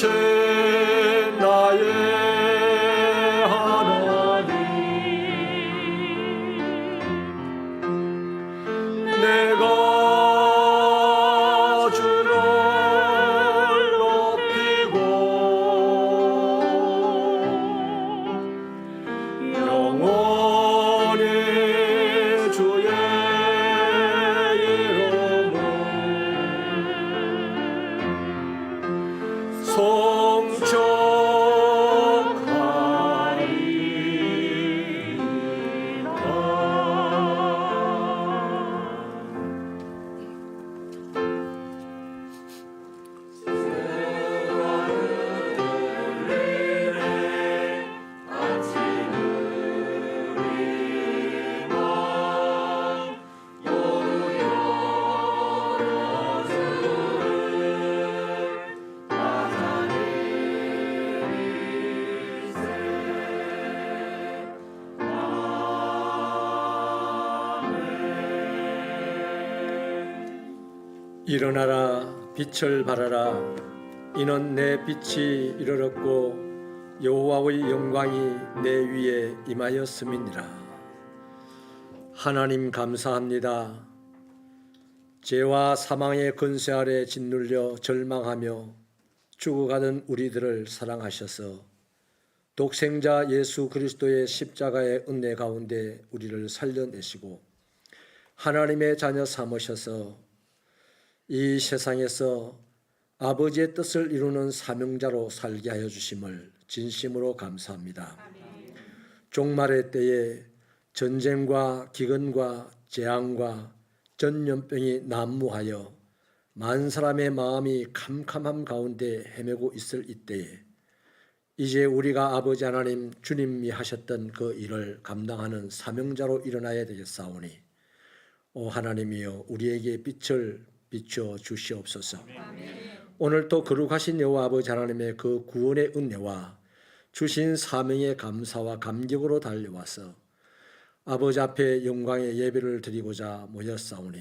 크신 나의 하나님, 내가 주를 높이고 영원히 주의 이름을 일어나라 빛을 발하라. 이는 내 빛이 이르렀고 여호와의 영광이 내 위에 임하였음이니라. 하나님 감사합니다. 죄와 사망의 권세 아래 짓눌려 절망하며 죽어가는 우리들을 사랑하셔서 독생자 예수 그리스도의 십자가의 은혜 가운데 우리를 살려내시고 하나님의 자녀 삼으셔서 이 세상에서 아버지의 뜻을 이루는 사명자로 살게 하여 주심을 진심으로 감사합니다. 종말의 때에 전쟁과 기근과 재앙과 전염병이 난무하여 만 사람의 마음이 캄캄함 가운데 헤매고 있을 이때에 이제 우리가 아버지 하나님 주님이 하셨던 그 일을 감당하는 사명자로 일어나야 되겠사오니 오 하나님이여 우리에게 빛을 비춰 주시옵소서. 오늘도 거룩하신 여호와 아버지 하나님의 그 구원의 은혜와 주신 사명의 감사와 감격으로 달려와서 아버지 앞에 영광의 예배를 드리고자 모였사오니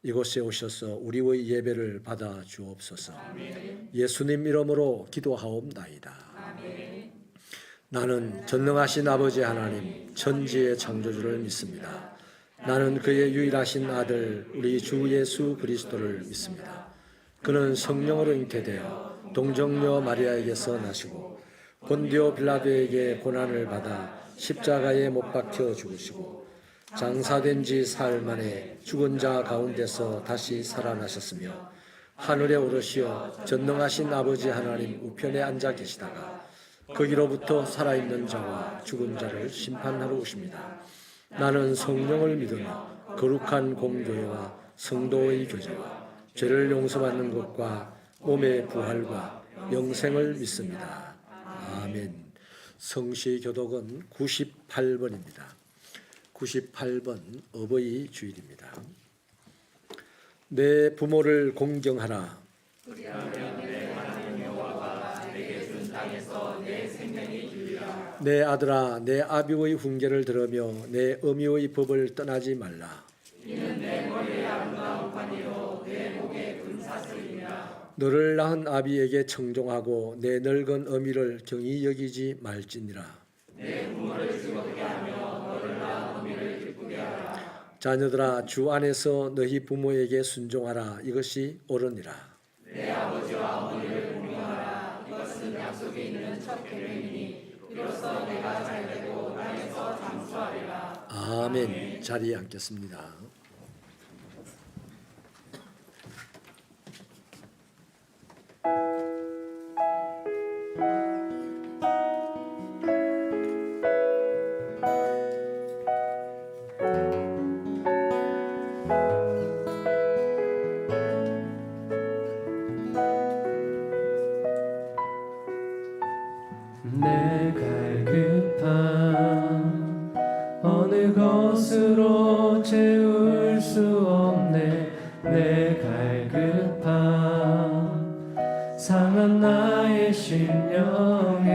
이곳에 오셔서 우리의 예배를 받아 주옵소서. 예수님 이름으로 기도하옵나이다. 나는 전능하신 아버지 하나님 천지의 창조주를 믿습니다. 나는 그의 유일하신 아들 우리 주 예수 그리스도를 믿습니다. 그는 성령으로 잉태되어 동정녀 마리아에게서 나시고 본디오 빌라도에게 고난을 받아 십자가에 못 박혀 죽으시고 장사된 지 사흘 만에 죽은 자 가운데서 다시 살아나셨으며 하늘에 오르시어 전능하신 아버지 하나님 우편에 앉아 계시다가 거기로부터 살아있는 자와 죽은 자를 심판하러 오십니다. 나는 성령을 믿으며 거룩한 공교회와 성도의 교제와 죄를 용서받는 것과 몸의 부활과 영생을 믿습니다. 아멘. 성시교독은 98번입니다. 98번 어버이 주일입니다. 내 부모를 공경하라. 내 아들아 내 아비의 훈계를 들으며 내 어미의 법을 떠나지 말라. 이는 내 머리에 아름다운 관이요 내 목에 금사슬이라. 너를 낳은 아비에게 청종하고 내 늙은 어미를 경히 여기지 말지니라. 내 부모를 즐겁게 하며 너를 낳은 어미를 기쁘게 하라. 자녀들아 주 안에서 너희 부모에게 순종하라. 이것이 옳으니라. 내 아버지와 어머니를 공경하라. 이것은 약속이 있는 첫 계명이니 이로써 내가 잘되고 땅에서 장수하리라. 아멘. 자리에 앉겠습니다. 내 갈급함 어느 것으로 채울 수 없네. 내 갈급함 상한 나의 심령에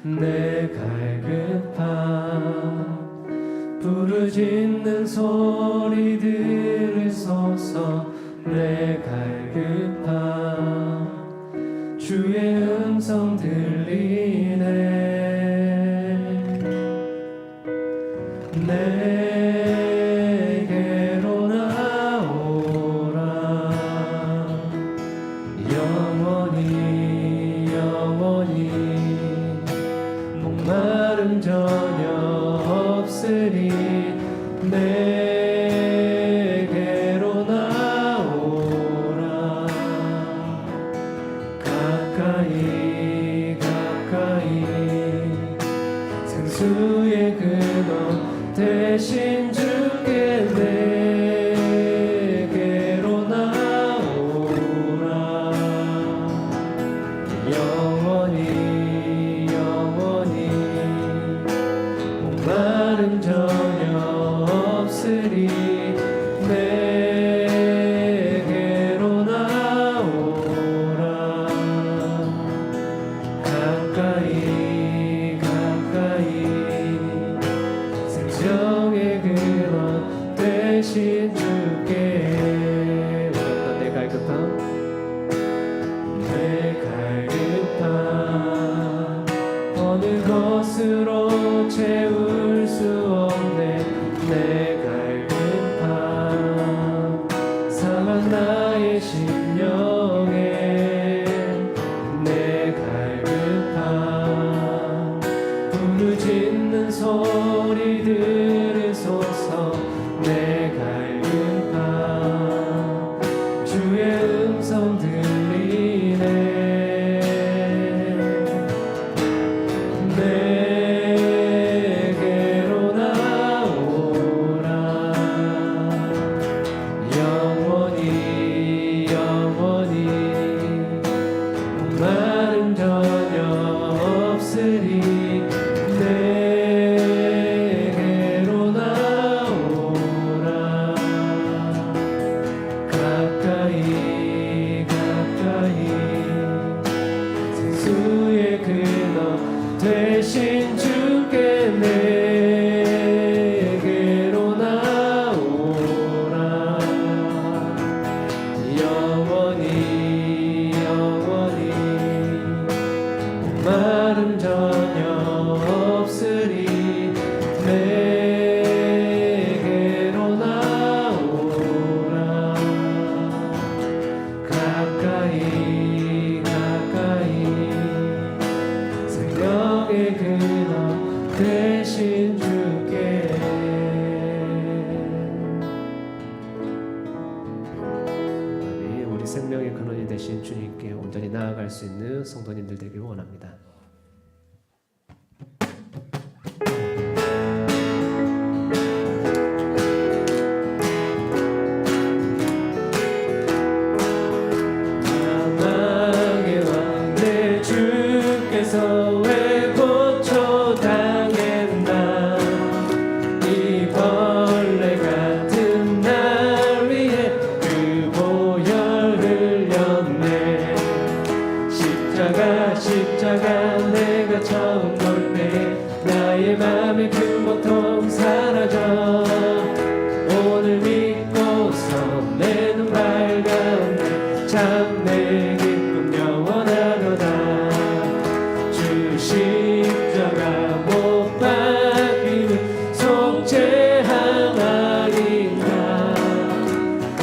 내 갈급함 부르짖는 소리 들으소서. 내 갈급함 주의 음성 들리네. 내게로 나오라. 영원히 영원히 목마름 전혀 없으리. 내게로 나오라. 가까이 가까이 생수의 근원 대신 주께 내게로 나오라. 영원히 영원히 목마름 전혀 없으리. 내게로 나오라. 가까이 가까이 생명의 근원 되신 주께. 어렵다 내 갈급함 내 갈급함 어느 것으로 채울 수 없네. 내 갈급함 상한 나의 심령에. 내 갈급함 부르짖는 소리 들으소서. 내 갈급함 주의 음성 들리네. 내게로 나오라. 영원히 영원히 목마름 전혀 없으리. 내게로 나오라. 가까이 가까이 생수의 근원 되신 주께 내게로 나오라. 영원히 영원히 목마름 전혀 없으리. 내게로 나오라. 가까이 가까이 생명의 근원 되신 주께. 우리 생명의 근원이 되신 주님께 온전히 나아갈 수 있는 성도님들 되길 원합니다. 사망의 왕 내 주께서 왜 고초당했나. 이 벌레 같은 날 위해 그 보혈 흘렸네. 십자가 내가 처음 볼 때 나의 맘의 큰 고통 사라져. 오늘 믿고서 내 눈 밝았네. 참 내 기쁨 영원하도다. 주 십자가 못 박히는 속죄함 아닌가. 그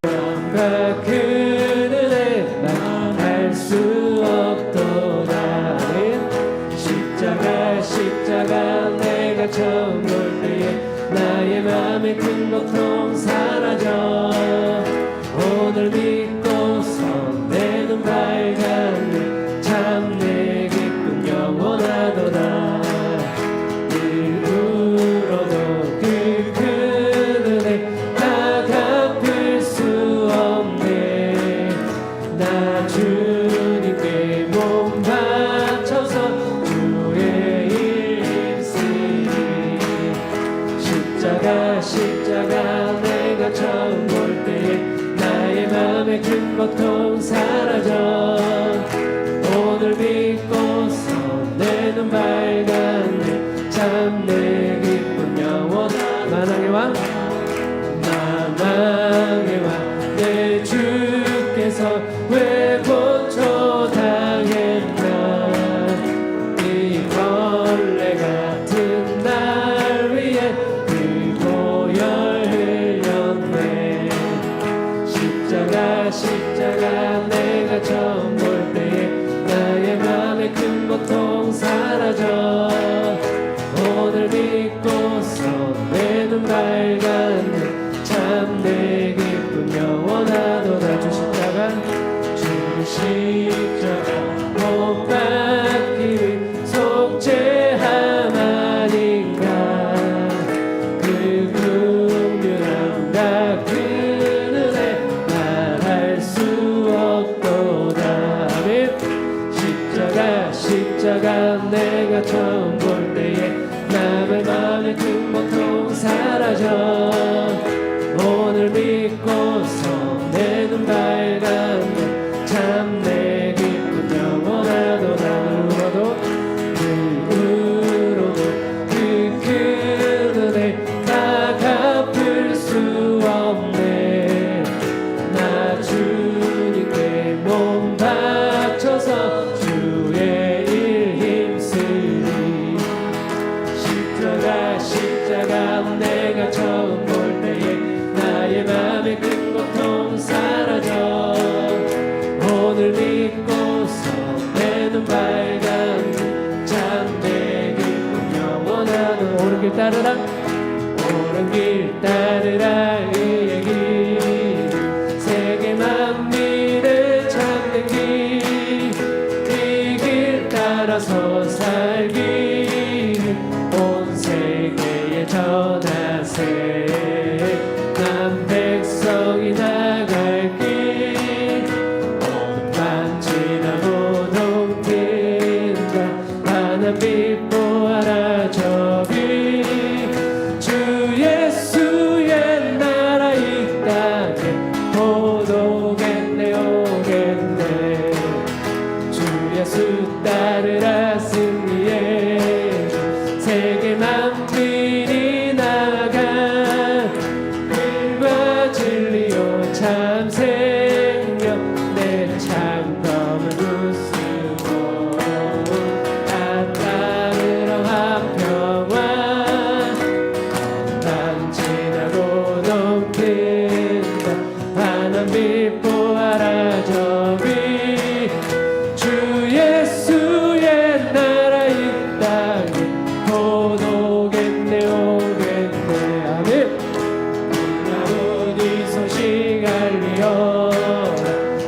긍휼함과 그 은혜 난 알 수 없도다. 십자가 내가 처음 볼 때에 나의 맘의 큰 고통 사라져. 오늘 믿고서 내 눈 밝았네. 참 내 기쁨 영원하도다. 일부러도 그 큰 은혜 다 갚을 수 없네. 나 주님께 몸 바쳐서 주의 일 힘쓰리. 십자가 내가 처음 볼 때에 나의 맘의 큰 고통 사라져. 오늘 믿고서 내 눈 밝았네. 참 내 기쁨 영원한 만왕의 왕 만왕의 왕 내 주께서 왜 십자가 못 박히는 속죄함 아닌가. 그 긍휼함 다 그 은혜 말할 수 없도다. 아멘. 십자가 내가 처음 볼 때에 남의 맘에 큰 고통 사라져. 오늘 믿고서 내 눈 밝았네. 참 내 기쁨 영원하도 나누어도 눈으로도 그 큰 은혜 다 갚을 수 없네. 나 주님께 몸 바쳐서 주의 일 힘쓰리. 십자가 내가 처음 볼 때에 나의 맘에 큰 고통 사라져. 오늘 믿고서 내 눈 밝았네. 참 내 기쁨 영원하는 오른 길 따르라. 오른 길 따르라. 의의 길 세계 만민을 찾는 길. 이 길 따라서 살기를 온 세계에 전하세. 난 백성이 나갈 길 오늘만 지나고 동뛴다. 하나님 보아라 저기 주 예수의 나라 이 땅에 곧 오겠네 오겠네. 주 예수 따르라 승리해. 세계 만민이 나가 길과 진리요 참 생명 내 창검을 부수고 나 따르러 한평화 난 지나고 넘긴다. 하나님 보아라 저기 주 예수의 나라 이 땅에 곧 오겠네 오겠네. 아멘. 나도 이 소식 알리어라.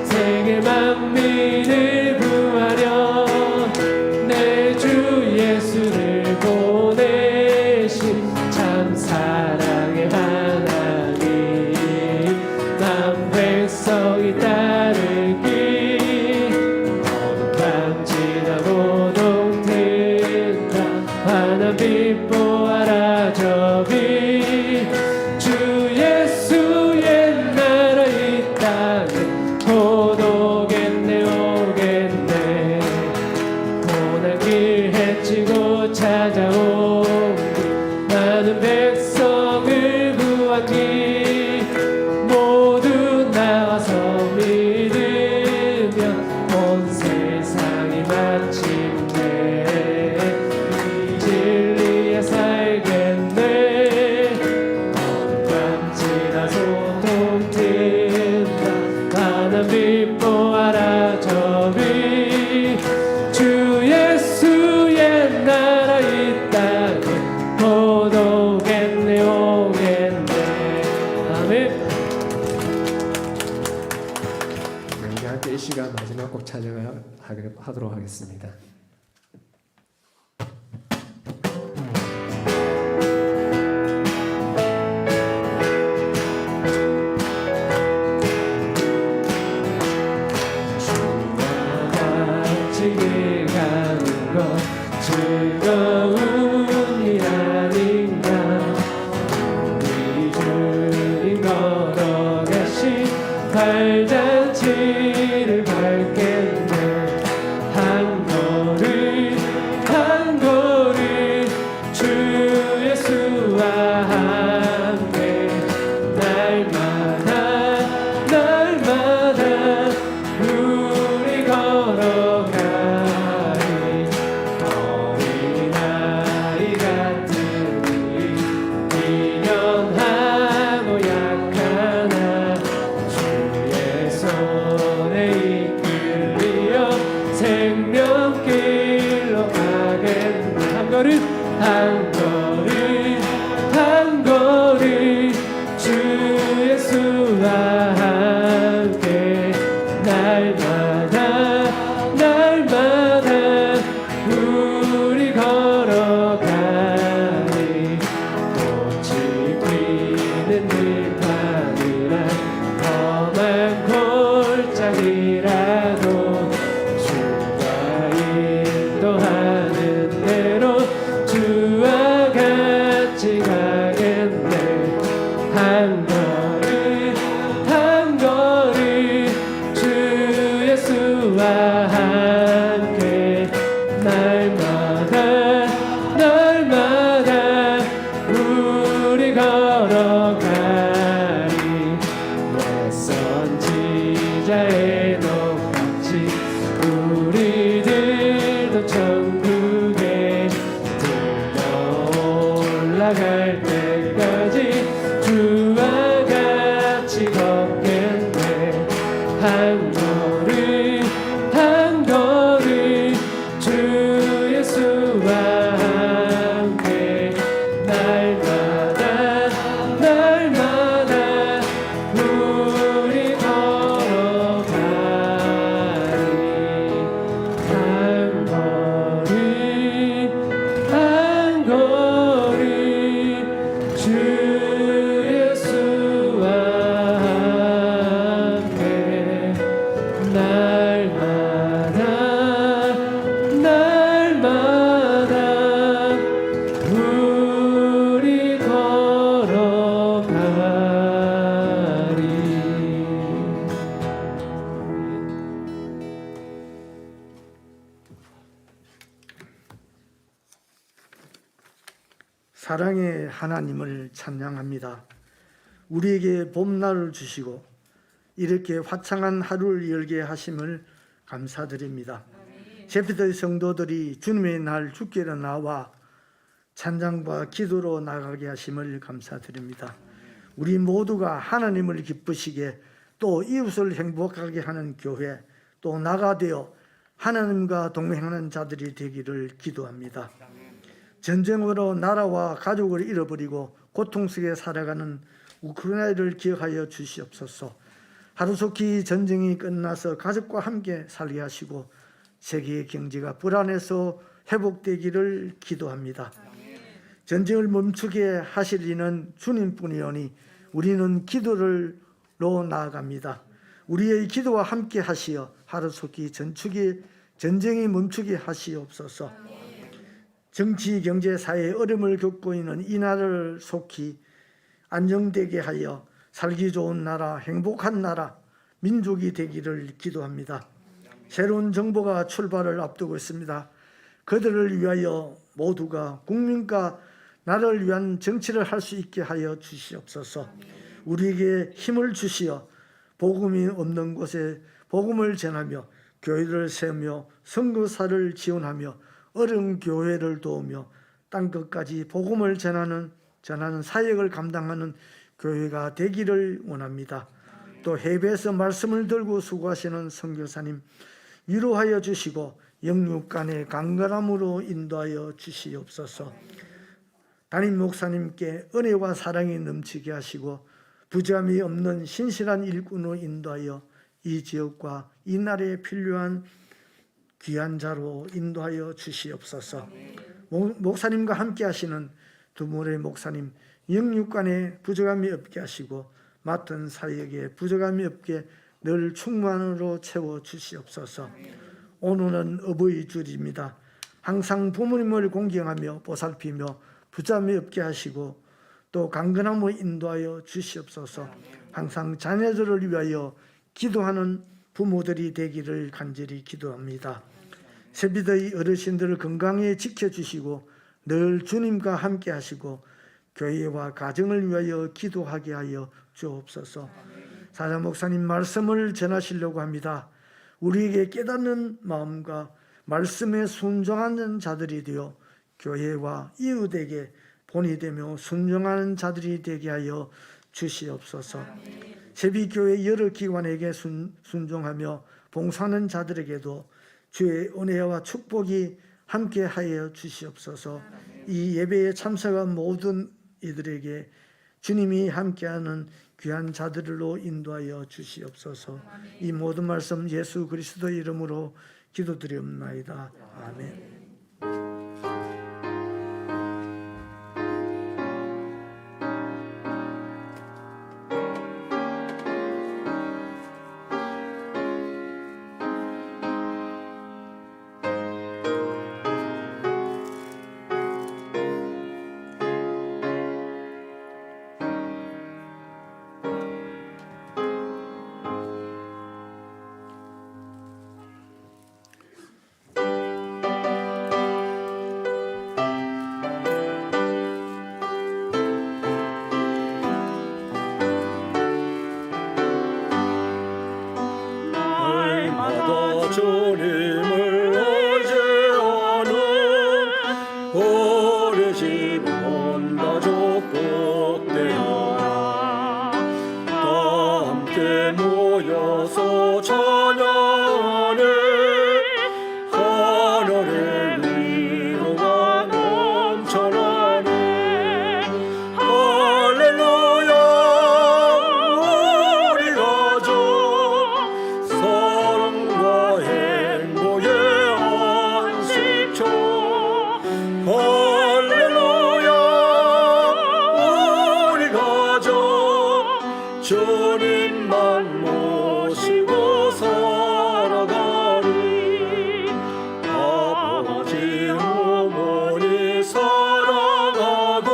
세계 만민을 구하려 내 주 예수를 보내신 참 사랑의 하나님. 난 백성이 따르기 어둠 밤 지나고 동튼다. 하나님 보아라 저기 주 예수의 나라 이 땅에 곧 오겠네 오겠네. 고난길 헤치고 찾아온 많은 백성을 구하기 모두 나와서 믿으면 온 세상이 마침내 이 진리에 살겠네. 어느 밤 지나서 동튼다. 하나님 보아라 저기 주 예수의 나라 이 땅에 곧 오겠네 오겠네. 아멘. 우리 함께 이 시간 마지막 곡 찬양하도록 하겠습니다. 같이 길 가는 것 즐거운 일 아닌가. 우리 주님 걸어가신 발자취를 밟겠네. 한 걸음 한 걸음 주 예수와 함께 날마다 우리 걸어가리. 어린아이 같으니 미련하고 약하나 주의 손에 이끌리어 생명길로 가겠네. 한 걸음 한 걸음 주 예수와 함께 날마다 사랑의 하나님을 찬양합니다. 우리에게 봄날을 주시고 이렇게 화창한 하루를 열게 하심을 감사드립니다. 제피더의 성도들이 주님의 날 주께로 나와 찬양과 기도로 나가게 하심을 감사드립니다. 우리 모두가 하나님을 기쁘시게 또 이웃을 행복하게 하는 교회, 또 나가되어 하나님과 동행하는 자들이 되기를 기도합니다. 전쟁으로 나라와 가족을 잃어버리고 고통 속에 살아가는 우크라이나를 기억하여 주시옵소서. 하루속히 전쟁이 끝나서 가족과 함께 살게 하시고 세계의 경제가 불안해서 회복되기를 기도합니다. 전쟁을 멈추게 하실 이는 주님뿐이오니 우리는 기도로 나아갑니다. 우리의 기도와 함께 하시어 하루속히 전쟁이 멈추게 하시옵소서. 정치, 경제, 사회의 어려움을 겪고 있는 이 나라를 속히 안정되게 하여 살기 좋은 나라, 행복한 나라, 민족이 되기를 기도합니다. 새로운 정부가 출발을 앞두고 있습니다. 그들을 위하여 모두가 국민과 나라를 위한 정치를 할 수 있게 하여 주시옵소서. 우리에게 힘을 주시어 복음이 없는 곳에 복음을 전하며 교회를 세우며 선교사를 지원하며 어려운 교회를 도우며 땅끝까지 복음을 전하는 사역을 감당하는 교회가 되기를 원합니다. 또 해외에서 말씀을 들고 수고하시는 선교사님 위로하여 주시고 영육간의 강건함으로 인도하여 주시옵소서. 담임 목사님께 은혜와 사랑이 넘치게 하시고 부정함이 없는 신실한 일꾼으로 인도하여 이 지역과 이 나라에 필요한 귀한 자로 인도하여 주시옵소서. 목사님과 함께 하시는 두모래 목사님 영육간에 부족함이 없게 하시고 맡은 사역에 부족함이 없게 늘 충만으로 채워 주시옵소서. 오늘은 어버이 주일입니다. 항상 부모님을 공경하며 보살피며 부족함이 없게 하시고 또 강건함으로 인도하여 주시옵소서. 항상 자녀들을 위하여 기도하는 부모들이 되기를 간절히 기도합니다. 세비더의 어르신들을 건강히 지켜주시고 늘 주님과 함께 하시고 교회와 가정을 위하여 기도하게 하여 주옵소서. 사자 목사님 말씀을 전하시려고 합니다. 우리에게 깨닫는 마음과 말씀에 순종하는 자들이 되어 교회와 이웃에게 본이 되며 순종하는 자들이 되게 하여 주시옵소서. 세비교회 여러 기관에게 순종하며 봉사하는 자들에게도 주의 은혜와 축복이 함께 하여 주시옵소서. 이 예배에 참석한 모든 이들에게 주님이 함께하는 귀한 자들로 인도하여 주시옵소서. 이 모든 말씀 예수 그리스도의 이름으로 기도드리옵나이다. 아멘. 주님을 의지하는 어르신 온 가족 복되어라. 다 함께 모여서 찬양하네. 하늘의 위로가 넘쳐나네. 할렐루야. 우리 가족 사랑과 행복의 안식처. 할렐루야. 우리 가족 주님만 모시고 살아가리. 아버지 어머니 사랑하고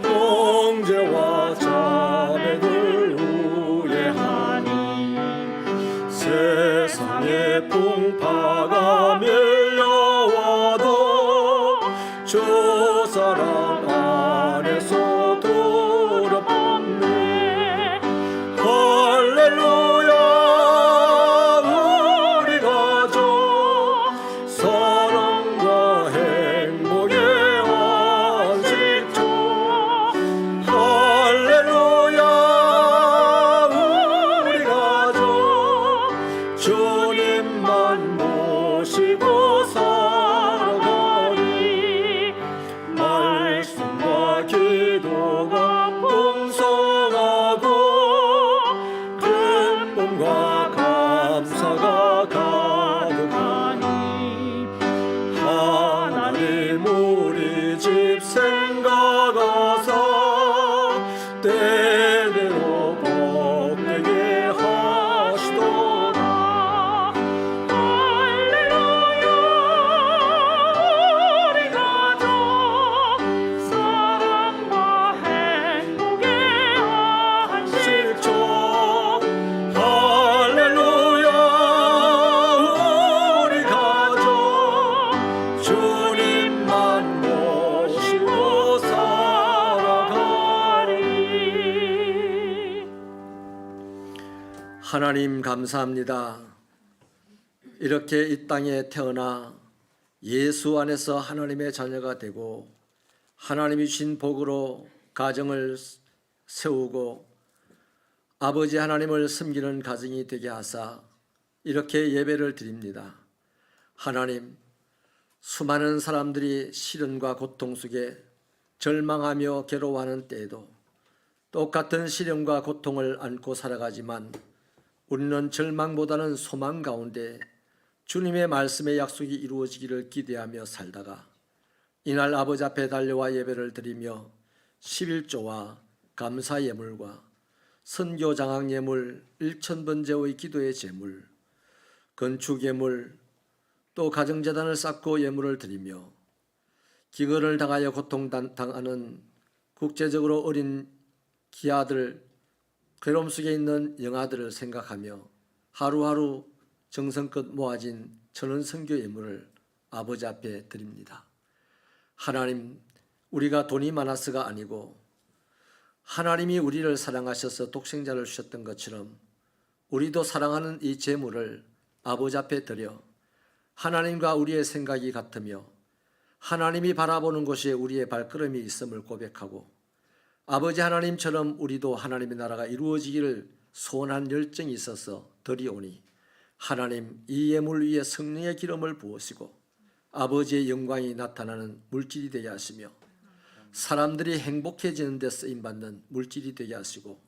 형제와 자매들 우애하니. 세상에 풍파가 밀려와도 주 사랑 하나님 감사합니다. 이렇게 이 땅에 태어나 예수 안에서 하나님의 자녀가 되고 하나님이 주신 복으로 가정을 세우고 아버지 하나님을 섬기는 가정이 되게 하사 이렇게 예배를 드립니다. 하나님, 수많은 사람들이 시련과 고통 속에 절망하며 괴로워하는 때에도 똑같은 시련과 고통을 안고 살아가지만 우리는 절망보다는 소망 가운데 주님의 말씀의 약속이 이루어지기를 기대하며 살다가 이날 아버지 앞에 달려와 예배를 드리며 11조와 감사 예물과 선교 장학 예물, 1,000번제의 기도의 제물, 건축 예물, 또 가정재단을 쌓고 예물을 드리며 기근을 당하여 고통당하는 국제적으로 어린 기아들, 괴로움 속에 있는 영아들을 생각하며 하루하루 정성껏 모아진 천원 선교 예물을 아버지 앞에 드립니다. 하나님, 우리가 돈이 많아서가 아니고 하나님이 우리를 사랑하셔서 독생자를 주셨던 것처럼 우리도 사랑하는 이 제물을 아버지 앞에 드려 하나님과 우리의 생각이 같으며 하나님이 바라보는 곳에 우리의 발걸음이 있음을 고백하고 아버지 하나님처럼 우리도 하나님의 나라가 이루어지기를 소원한 열정이 있어서 드리오니 하나님, 이 예물 위에 성령의 기름을 부으시고 아버지의 영광이 나타나는 물질이 되게 하시며 사람들이 행복해지는 데 쓰임받는 물질이 되게 하시고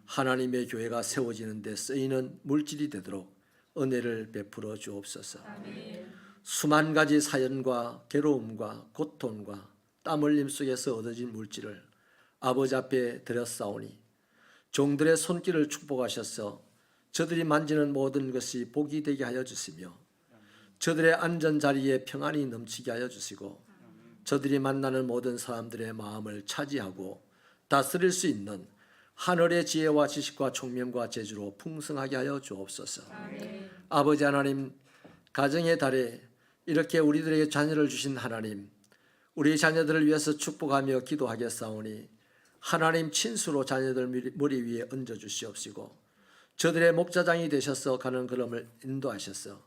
하나님의 교회가 세워지는 데 쓰이는 물질이 되도록 은혜를 베풀어 주옵소서. 수만 가지 사연과 괴로움과 고통과 땀 흘림 속에서 얻어진 물질을 아버지 앞에 드렸사오니 종들의 손길을 축복하셔서 저들이 만지는 모든 것이 복이 되게 하여 주시며 저들의 안전 자리에 평안이 넘치게 하여 주시고 저들이 만나는 모든 사람들의 마음을 차지하고 다스릴 수 있는 하늘의 지혜와 지식과 총명과 재주로 풍성하게 하여 주옵소서. 아버지 하나님, 가정의 달에 이렇게 우리들에게 자녀를 주신 하나님, 우리 자녀들을 위해서 축복하며 기도하겠사오니 하나님 친수로 자녀들 머리 위에 얹어 주시옵시고 저들의 목자장이 되셔서 가는 걸음을 인도하셔서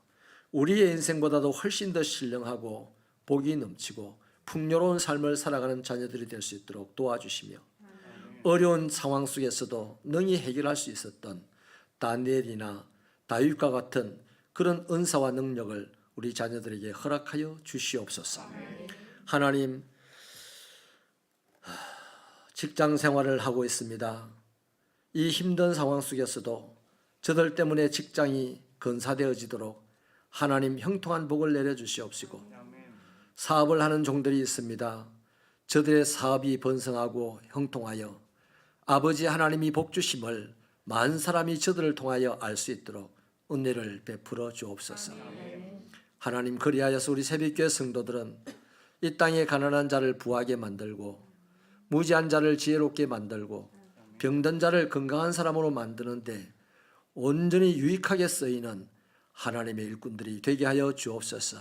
우리의 인생보다도 훨씬 더 신령하고 복이 넘치고 풍요로운 삶을 살아가는 자녀들이 될 수 있도록 도와주시며 어려운 상황 속에서도 능히 해결할 수 있었던 다니엘이나 다윗과 같은 그런 은사와 능력을 우리 자녀들에게 허락하여 주시옵소서. 하나님, 직장 생활을 하고 있습니다. 이 힘든 상황 속에서도 저들 때문에 직장이 건사되어지도록 하나님 형통한 복을 내려주시옵시고 사업을 하는 종들이 있습니다. 저들의 사업이 번성하고 형통하여 아버지 하나님이 복 주심을 많은 사람이 저들을 통하여 알 수 있도록 은혜를 베풀어 주옵소서. 하나님, 그리하여서 우리 새벽교회 성도들은 이 땅에 가난한 자를 부하게 만들고 무지한 자를 지혜롭게 만들고 병든 자를 건강한 사람으로 만드는데 온전히 유익하게 쓰이는 하나님의 일꾼들이 되게 하여 주옵소서.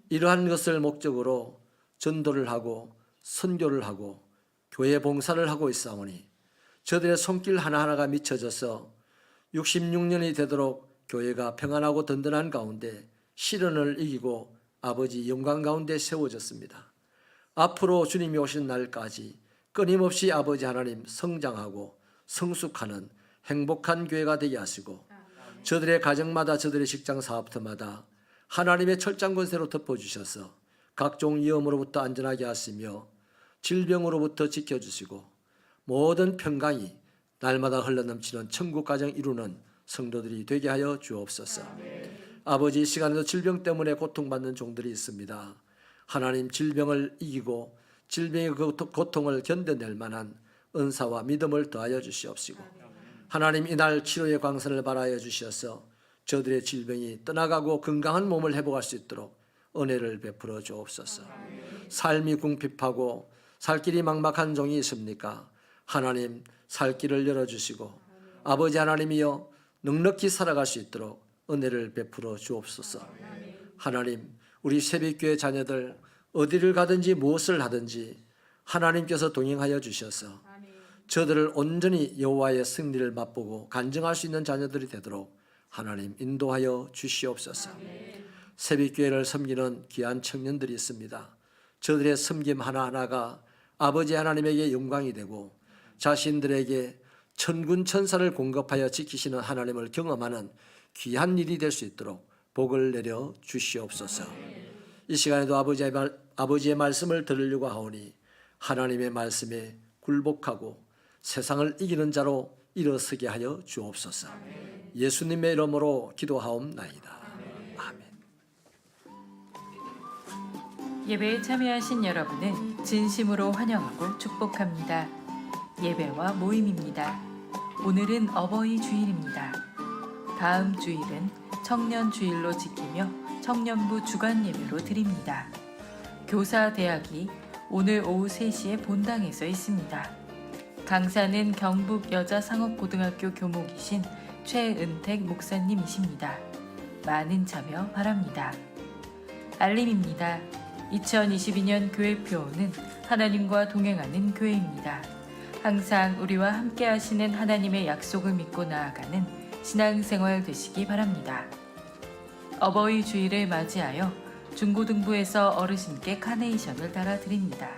이러한 것을 목적으로 전도를 하고 선교를 하고 교회 봉사를 하고 있사오니 저들의 손길 하나하나가 미쳐져서 66년이 되도록 교회가 평안하고 든든한 가운데 시련을 이기고 아버지 영광 가운데 세워졌습니다. 앞으로 주님이 오신 날까지 끊임없이 아버지 하나님 성장하고 성숙하는 행복한 교회가 되게 하시고 저들의 가정마다 저들의 직장 사업터마다 하나님의 철장 권세로 덮어주셔서 각종 위험으로부터 안전하게 하시며 질병으로부터 지켜주시고 모든 평강이 날마다 흘러넘치는 천국 가정 이루는 성도들이 되게 하여 주옵소서. 아버지, 이 시간에도 질병 때문에 고통받는 종들이 있습니다. 하나님, 질병을 이기고 질병의 그 고통을 견뎌낼 만한 은사와 믿음을 더하여 주시옵시고 하나님, 이날 치료의 광선을 발하여 주셔서 저들의 질병이 떠나가고 건강한 몸을 회복할 수 있도록 은혜를 베풀어 주옵소서. 삶이 궁핍하고 살 길이 막막한 종이 있습니까? 하나님, 살 길을 열어주시고 아버지 하나님이여 넉넉히 살아갈 수 있도록 은혜를 베풀어 주옵소서. 하나님, 우리 새벽교회 자녀들 어디를 가든지 무엇을 하든지 하나님께서 동행하여 주셔서 저들을 온전히 여호와의 승리를 맛보고 간증할 수 있는 자녀들이 되도록 하나님 인도하여 주시옵소서. 새벽교회를 섬기는 귀한 청년들이 있습니다. 저들의 섬김 하나하나가 아버지 하나님에게 영광이 되고 자신들에게 천군 천사를 공급하여 지키시는 하나님을 경험하는 귀한 일이 될 수 있도록 복을 내려 주시옵소서. 이 시간에도 아버지의 말씀을 들으려고 하오니 하나님의 말씀에 굴복하고 세상을 이기는 자로 일어서게 하여 주옵소서. 예수님의 이름으로 기도하옵나이다. 아멘. 예배에 참여하신 여러분을 진심으로 환영하고 축복합니다. 예배와 모임입니다. 오늘은 어버이 주일입니다. 다음 주일은 청년 주일로 지키며 청년부 주간 예배로 드립니다. 교사 대학이 오늘 오후 3시에 본당에서 있습니다. 강사는 경북 여자상업고등학교 교목이신 최은택 목사님이십니다. 많은 참여 바랍니다. 알림입니다. 2022년 교회표어는 하나님과 동행하는 교회입니다. 항상 우리와 함께 하시는 하나님의 약속을 믿고 나아가는 신앙생활 되시기 바랍니다. 어버이 주일을 맞이하여 중고등부에서 어르신께 카네이션을 달아드립니다.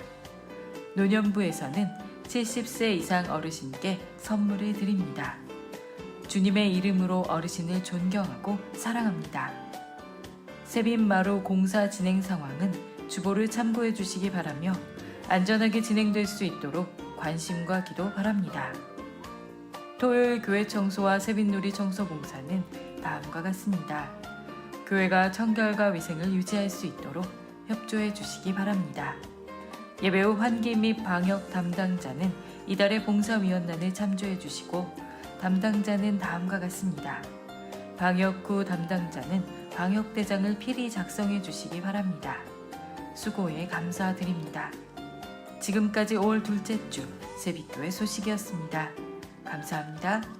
노년부에서는 70세 이상 어르신께 선물을 드립니다. 주님의 이름으로 어르신을 존경하고 사랑합니다. 세빈마루 공사 진행 상황은 주보를 참고해 주시기 바라며 안전하게 진행될 수 있도록 관심과 기도 바랍니다. 토요일 교회 청소와 세빈놀이 청소 공사는 다음과 같습니다. 교회가 청결과 위생을 유지할 수 있도록 협조해 주시기 바랍니다. 예배 후 환기 및 방역 담당자는 이달의 봉사위원단을 참조해 주시고 담당자는 다음과 같습니다. 방역 후 담당자는 방역대장을 필히 작성해 주시기 바랍니다. 수고에 감사드립니다. 지금까지 5월 둘째 주 세빛교회 소식이었습니다. 감사합니다. 감사합니다.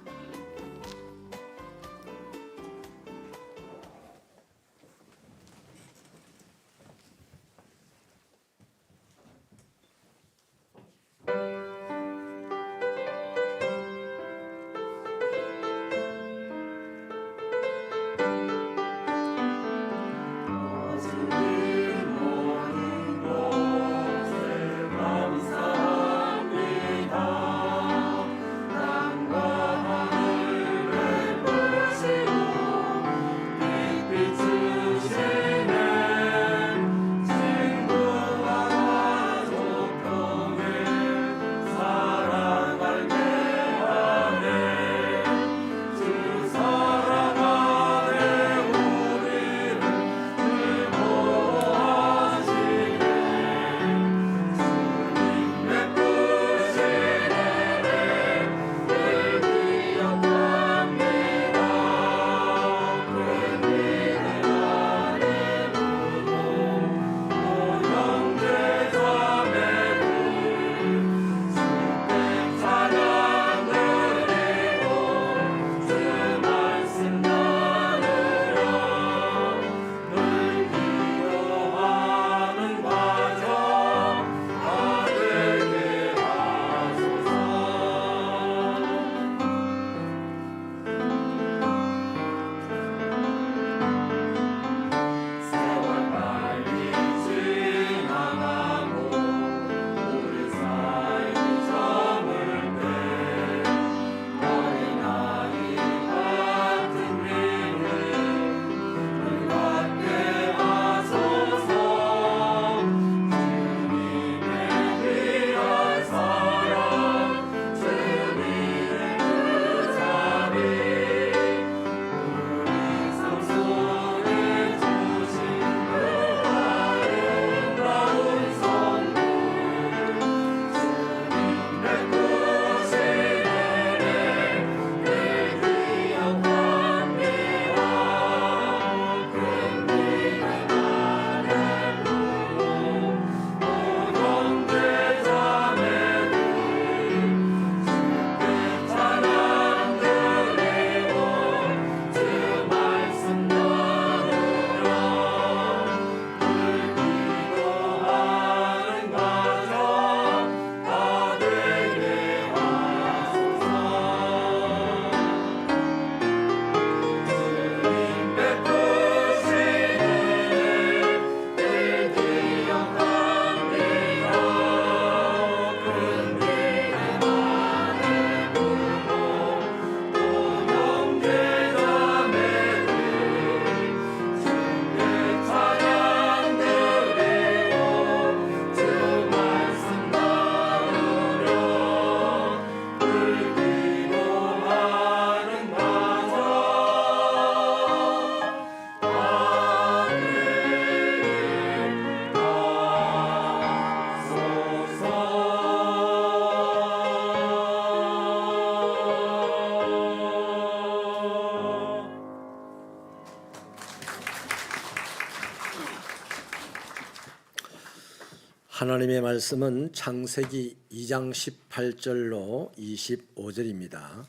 하나님의 말씀은 창세기 2장 18절로 25절입니다.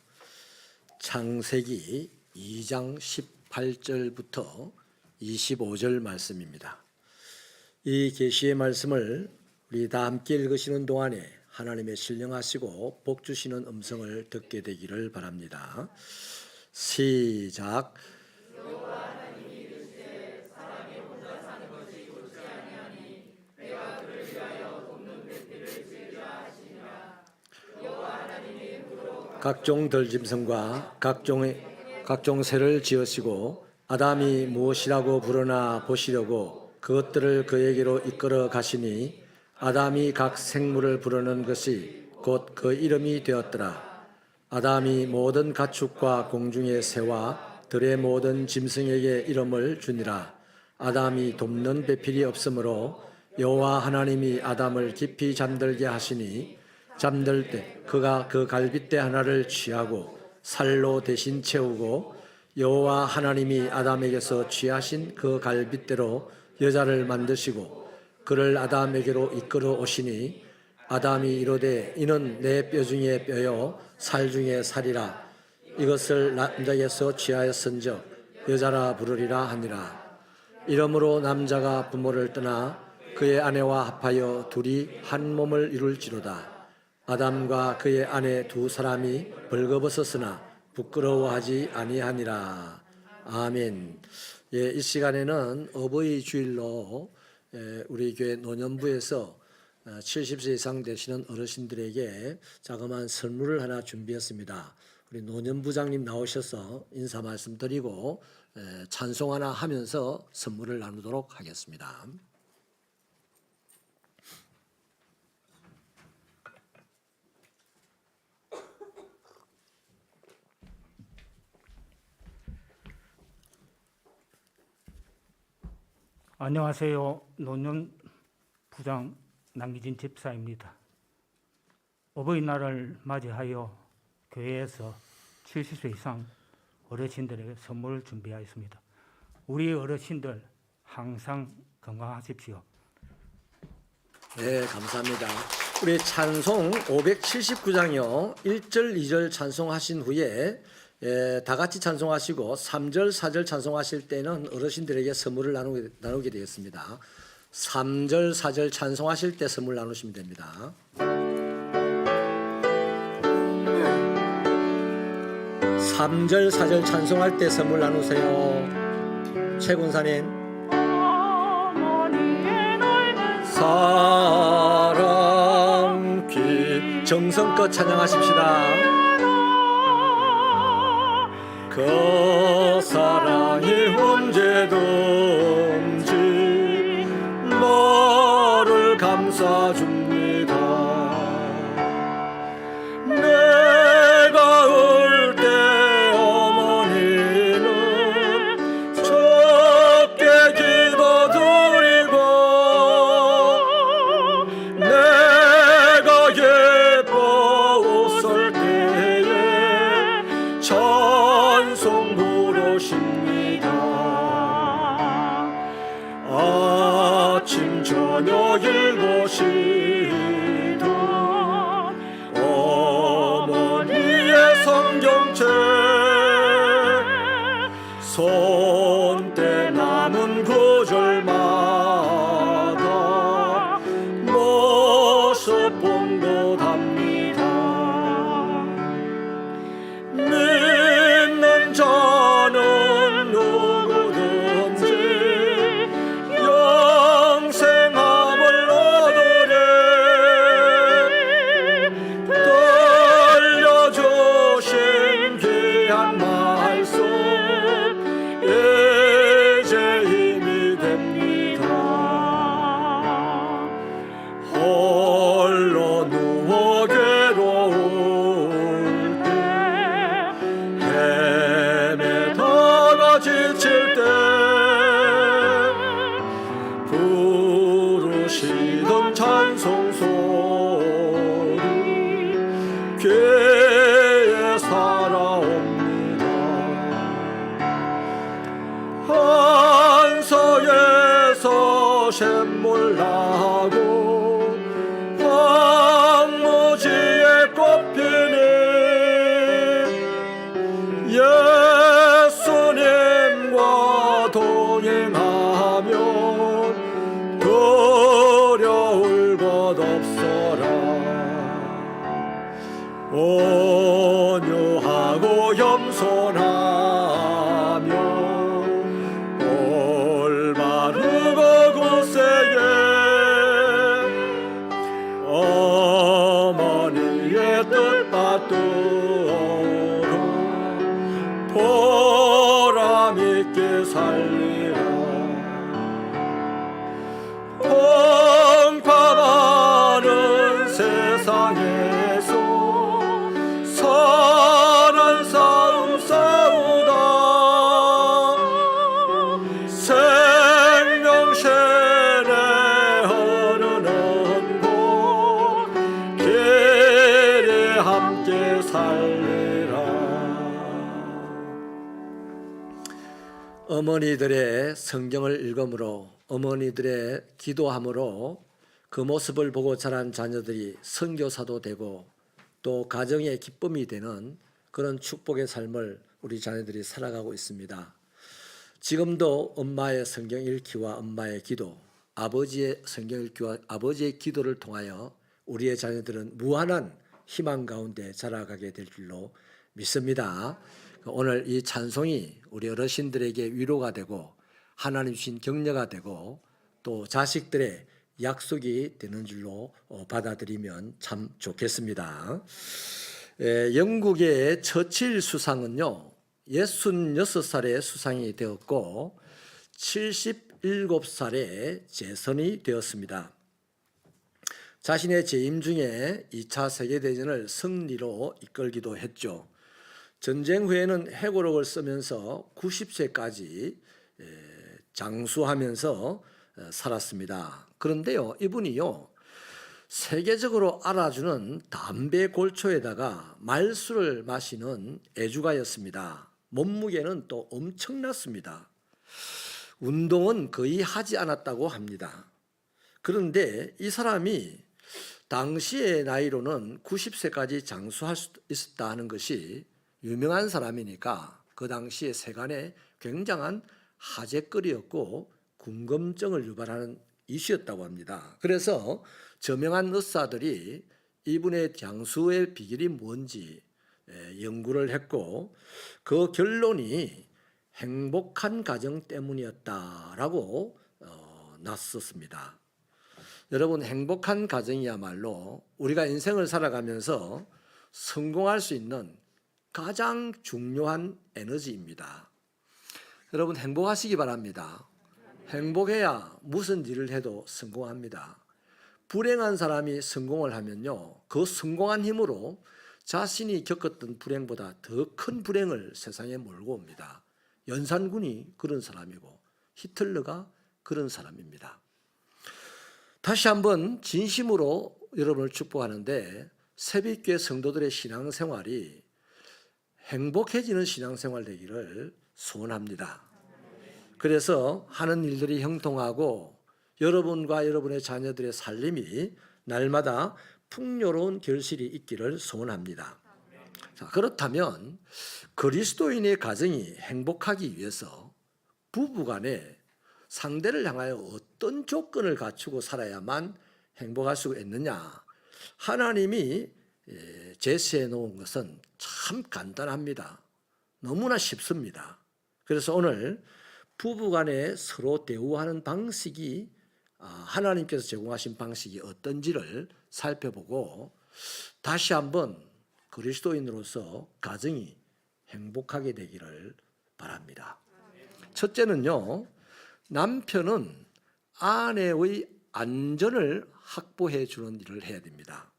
창세기 2장 18절부터 25절 말씀입니다. 이 계시의 말씀을 우리 다 함께 읽으시는 동안에 하나님의 신령하시고 복 주시는 음성을 듣게 되기를 바랍니다. 시작. 각종 들짐승과 각종 새를 지으시고 아담이 무엇이라고 부르나 보시려고 그것들을 그에게로 이끌어 가시니 아담이 각 생물을 부르는 것이 곧 그 이름이 되었더라. 아담이 모든 가축과 공중의 새와 들의 모든 짐승에게 이름을 주니라. 아담이 돕는 배필이 없으므로 여호와 하나님이 아담을 깊이 잠들게 하시니 잠들 때 그가 그 갈빗대 하나를 취하고 살로 대신 채우고 여호와 하나님이 아담에게서 취하신 그 갈빗대로 여자를 만드시고 그를 아담에게로 이끌어 오시니 아담이 이르되 이는 내 뼈 중에 뼈요 살 중에 살이라. 이것을 남자에게서 취하였은즉 여자라 부르리라 하니라. 이러므로 남자가 부모를 떠나 그의 아내와 합하여 둘이 한 몸을 이룰지로다. 아담과 그의 아내 두 사람이 벌거벗었으나 부끄러워하지 아니하니라. 아멘. 이 시간에는 어버이 주일로 우리 교회 노년부에서 70세 이상 되시는 어르신들에게 자그마한 선물을 하나 준비했습니다. 우리 노년부장님 나오셔서 인사 말씀 드리고 찬송 하나 하면서 선물을 나누도록 하겠습니다. 안녕하세요. 노년부장 남기진 집사입니다. 어버이날을 맞이하여 교회에서 70세 이상 어르신들에게 선물을 준비하였습니다. 우리 어르신들 항상 건강하십시오. 네, 감사합니다. 우리 찬송 579장요 1절 2절 찬송하신 후에 다 같이 찬송하시고 3절 4절 찬송하실 때는 어르신들에게 선물을 나누게 되겠습니다. 3절 4절 찬송하실 때 선물 나누시면 됩니다. 3절 4절 찬송할 때 선물 나누세요. 최군사님. 사랑 기 정성껏 찬양하십시다. 그 사랑이 언제든지 너를 감싸줍니다. 내가 올 때 어머니는 적게 기도드리고 내가 예뻐 웃을 때에 찬송 부르십니다. 아침 저녁 읽으시던 어머니의 성경책 손때 남은 구절마다 모습 본 듯합니다. 믿는 자는 누구든지 영생함을 얻으리. 들려주신 귀한 말씀 이제 힘이 됩니다. 홀로 누워 괴로울 때 헤매다가 지칠 때 부르시던 찬송 소리 귀에 살아옵니다. 한서에서 샘물 나고 생명새내 흐르는 곳 길에 함께 살리라. 어머니들의 성경을 읽음으로, 어머니들의 기도함으로 그 모습을 보고 자란 자녀들이 선교사도 되고 또 가정의 기쁨이 되는 그런 축복의 삶을 우리 자녀들이 살아가고 있습니다. 지금도 엄마의 성경 읽기와 엄마의 기도, 아버지의 성경 읽기와 아버지의 기도를 통하여 우리의 자녀들은 무한한 희망 가운데 자라가게 될 줄로 믿습니다. 오늘 이 찬송이 우리 어르신들에게 위로가 되고 하나님 주신 격려가 되고 또 자식들의 약속이 되는 줄로 받아들이면 참 좋겠습니다. 영국의 처칠 수상은요 66살에 수상이 되었고 77살에 재선이 되었습니다. 자신의 재임 중에 2차 세계대전을 승리로 이끌기도 했죠. 전쟁 후에는 회고록을 쓰면서 90세까지 장수하면서 살았습니다. 그런데요, 이분이요 세계적으로 알아주는 담배 골초에다가 말술을 마시는 애주가였습니다. 몸무게는 또 엄청났습니다. 운동은 거의 하지 않았다고 합니다. 그런데 이 사람이 당시의 나이로는 90세까지 장수할 수 있었다 하는 것이 유명한 사람이니까 그 당시의 세간에 굉장한 화제거리였고 궁금증을 유발하는 이슈였다고 합니다. 그래서 저명한 의사들이 이분의 장수의 비결이 뭔지 연구를 했고 그 결론이 행복한 가정 때문이었다라고 났었습니다. 여러분, 행복한 가정이야말로 우리가 인생을 살아가면서 성공할 수 있는 가장 중요한 에너지입니다. 여러분, 행복하시기 바랍니다. 행복해야 무슨 일을 해도 성공합니다. 불행한 사람이 성공을 하면요, 그 성공한 힘으로 자신이 겪었던 불행보다 더 큰 불행을 세상에 몰고 옵니다. 연산군이 그런 사람이고 히틀러가 그런 사람입니다. 다시 한번 진심으로 여러분을 축복하는데 새벽교회 성도들의 신앙생활이 행복해지는 신앙생활 되기를 소원합니다. 그래서 하는 일들이 형통하고 여러분과 여러분의 자녀들의 살림이 날마다 풍요로운 결실이 있기를 소원합니다. 자, 그렇다면 그리스도인의 가정이 행복하기 위해서 부부간에 상대를 향하여 어떤 조건을 갖추고 살아야만 행복할 수 있느냐? 하나님이 제시해 놓은 것은 참 간단합니다. 너무나 쉽습니다. 그래서 오늘 부부간에 서로 대우하는 방식이 하나님께서 제공하신 방식이 어떤지를 살펴보고 다시 한번 그리스도인으로서 가정이 행복하게 되기를 바랍니다. 첫째는요, 남편은 아내의 안전을 확보해 주는 일을 해야 됩니다.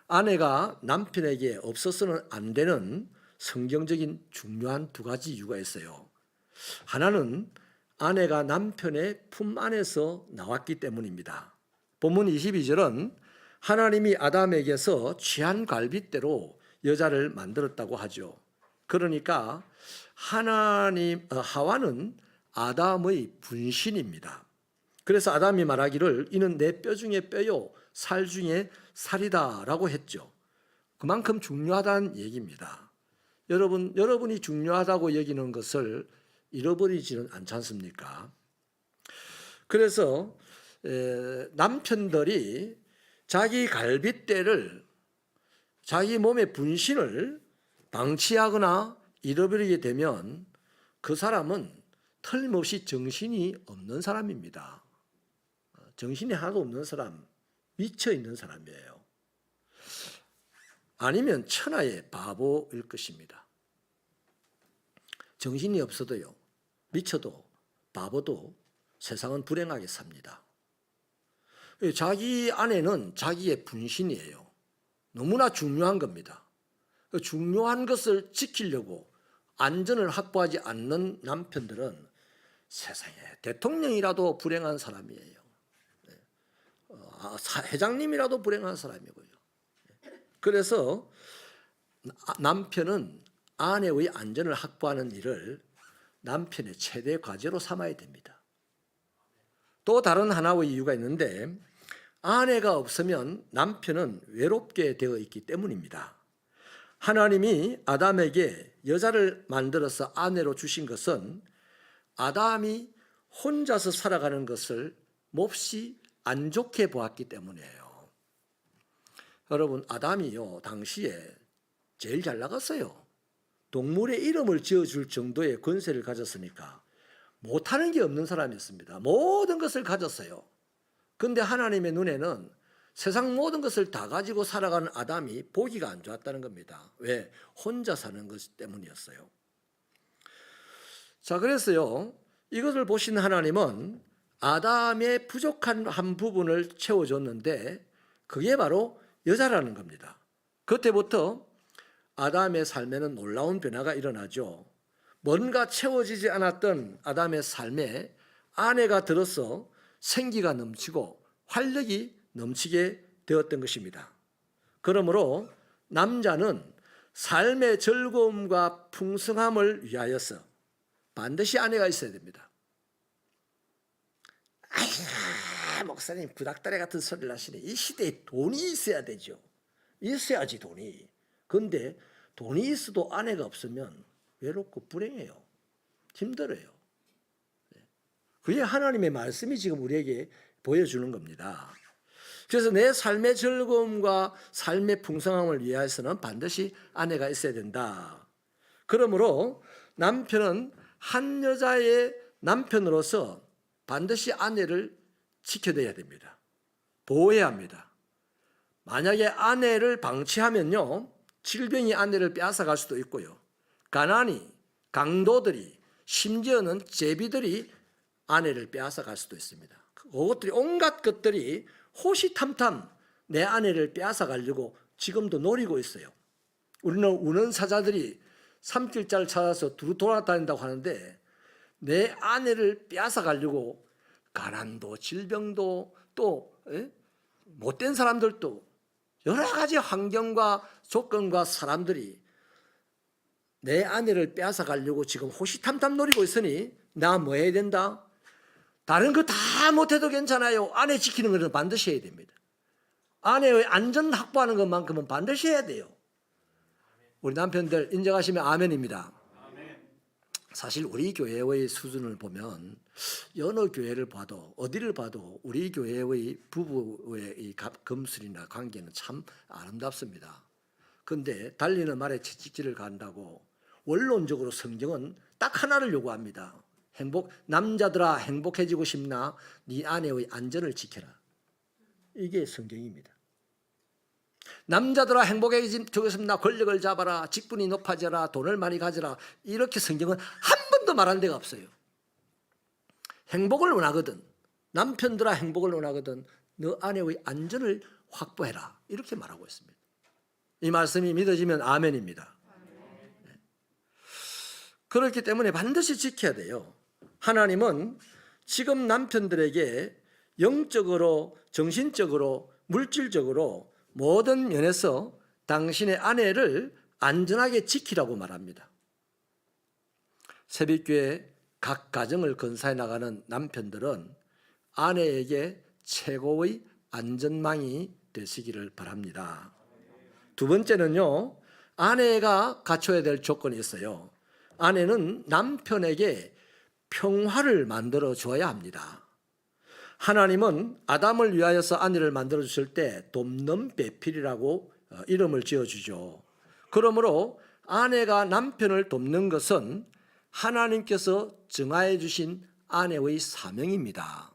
아내가 남편에게 없어서는 안 되는 성경적인 중요한 두 가지 이유가 있어요. 하나는 아내가 남편의 품 안에서 나왔기 때문입니다. 본문 22절은 하나님이 아담에게서 취한 갈빗대로 여자를 만들었다고 하죠. 그러니까 하와는 아담의 분신입니다. 그래서 아담이 말하기를 이는 내 뼈 중에 뼈요 살 중에 살이다라고 했죠. 그만큼 중요하다는 얘기입니다. 여러분이 중요하다고 여기는 것을 잃어버리지는 않지 않습니까? 그래서 남편들이 자기 갈빗대를, 자기 몸의 분신을 방치하거나 잃어버리게 되면 그 사람은 틀림없이 정신이 없는 사람입니다. 정신이 하나도 없는 사람, 미쳐 있는 사람이에요. 아니면 천하의 바보일 것입니다. 정신이 없어도요, 미쳐도 바보도 세상은 불행하게 삽니다. 자기 아내는 자기의 분신이에요. 너무나 중요한 겁니다. 중요한 것을 지키려고 안전을 확보하지 않는 남편들은 세상에 대통령이라도 불행한 사람이에요. 회장님이라도 불행한 사람이고요. 그래서 남편은 아내의 안전을 확보하는 일을 남편의 최대 과제로 삼아야 됩니다. 또 다른 하나의 이유가 있는데 아내가 없으면 남편은 외롭게 되어 있기 때문입니다. 하나님이 아담에게 여자를 만들어서 아내로 주신 것은 아담이 혼자서 살아가는 것을 몹시 안 좋게 보았기 때문이에요. 여러분, 아담이요 당시에 제일 잘 나갔어요. 동물의 이름을 지어줄 정도의 권세를 가졌으니까 못하는 게 없는 사람이었습니다. 모든 것을 가졌어요. 그런데 하나님의 눈에는 세상 모든 것을 다 가지고 살아가는 아담이 보기가 안 좋았다는 겁니다. 왜? 혼자 사는 것 때문이었어요. 자, 그래서요 이것을 보신 하나님은 아담의 부족한 한 부분을 채워줬는데 그게 바로 여자라는 겁니다. 그때부터 아담의 삶에는 놀라운 변화가 일어나죠. 뭔가 채워지지 않았던 아담의 삶에 아내가 들어서 생기가 넘치고 활력이 넘치게 되었던 것입니다. 그러므로 남자는 삶의 즐거움과 풍성함을 위하여서 반드시 아내가 있어야 됩니다. 아이고, 목사님 구닥다리 같은 소리를 하시네. 이 시대에 돈이 있어야 되죠. 있어야지 돈이. 그런데 돈이 있어도 아내가 없으면 외롭고 불행해요. 힘들어요. 그게 하나님의 말씀이 지금 우리에게 보여주는 겁니다. 그래서 내 삶의 즐거움과 삶의 풍성함을 위해서는 반드시 아내가 있어야 된다. 그러므로 남편은 한 여자의 남편으로서 반드시 아내를 지켜내야 됩니다. 보호해야 합니다. 만약에 아내를 방치하면요 질병이 아내를 빼앗아갈 수도 있고요. 가난이, 강도들이, 심지어는 제비들이 아내를 빼앗아갈 수도 있습니다. 그것들이 온갖 것들이 호시탐탐 내 아내를 빼앗아가려고 지금도 노리고 있어요. 우리는 우는 사자들이 삼킬자를 찾아서 두루 돌아다닌다고 하는데 내 아내를 빼앗아가려고 가난도 질병도 또 못된 사람들도 여러 가지 환경과 조건과 사람들이 내 아내를 빼앗아가려고 지금 호시탐탐 노리고 있으니 나 뭐 해야 된다? 다른 거 다 못해도 괜찮아요. 아내 지키는 것은 반드시 해야 됩니다. 아내의 안전 확보하는 것만큼은 반드시 해야 돼요. 우리 남편들 인정하시면 아멘입니다. 사실 우리 교회의 수준을 보면 어느 교회를 봐도 어디를 봐도 우리 교회의 부부의 이 금술이나 관계는 참 아름답습니다. 그런데 달리는 말에 채찍질을 간다고 원론적으로 성경은 딱 하나를 요구합니다. 남자들아 행복해지고 싶나? 네 아내의 안전을 지켜라. 이게 성경입니다. 남자들아 행복해지고 싶나? 권력을 잡아라, 직분이 높아져라, 돈을 많이 가져라. 이렇게 성경은 한 번도 말한 데가 없어요. 행복을 원하거든, 남편들아 행복을 원하거든 너 아내의 안전을 확보해라, 이렇게 말하고 있습니다. 이 말씀이 믿어지면 아멘입니다. 그렇기 때문에 반드시 지켜야 돼요. 하나님은 지금 남편들에게 영적으로, 정신적으로, 물질적으로 모든 면에서 당신의 아내를 안전하게 지키라고 말합니다. 새벽교회 각 가정을 건사해 나가는 남편들은 아내에게 최고의 안전망이 되시기를 바랍니다. 두 번째는요, 아내가 갖춰야 될 조건이 있어요. 아내는 남편에게 평화를 만들어 주어야 합니다. 하나님은 아담을 위하여서 아내를 만들어 주실 때 돕는 배필이라고 이름을 지어주죠. 그러므로 아내가 남편을 돕는 것은 하나님께서 정하여 주신 아내의 사명입니다.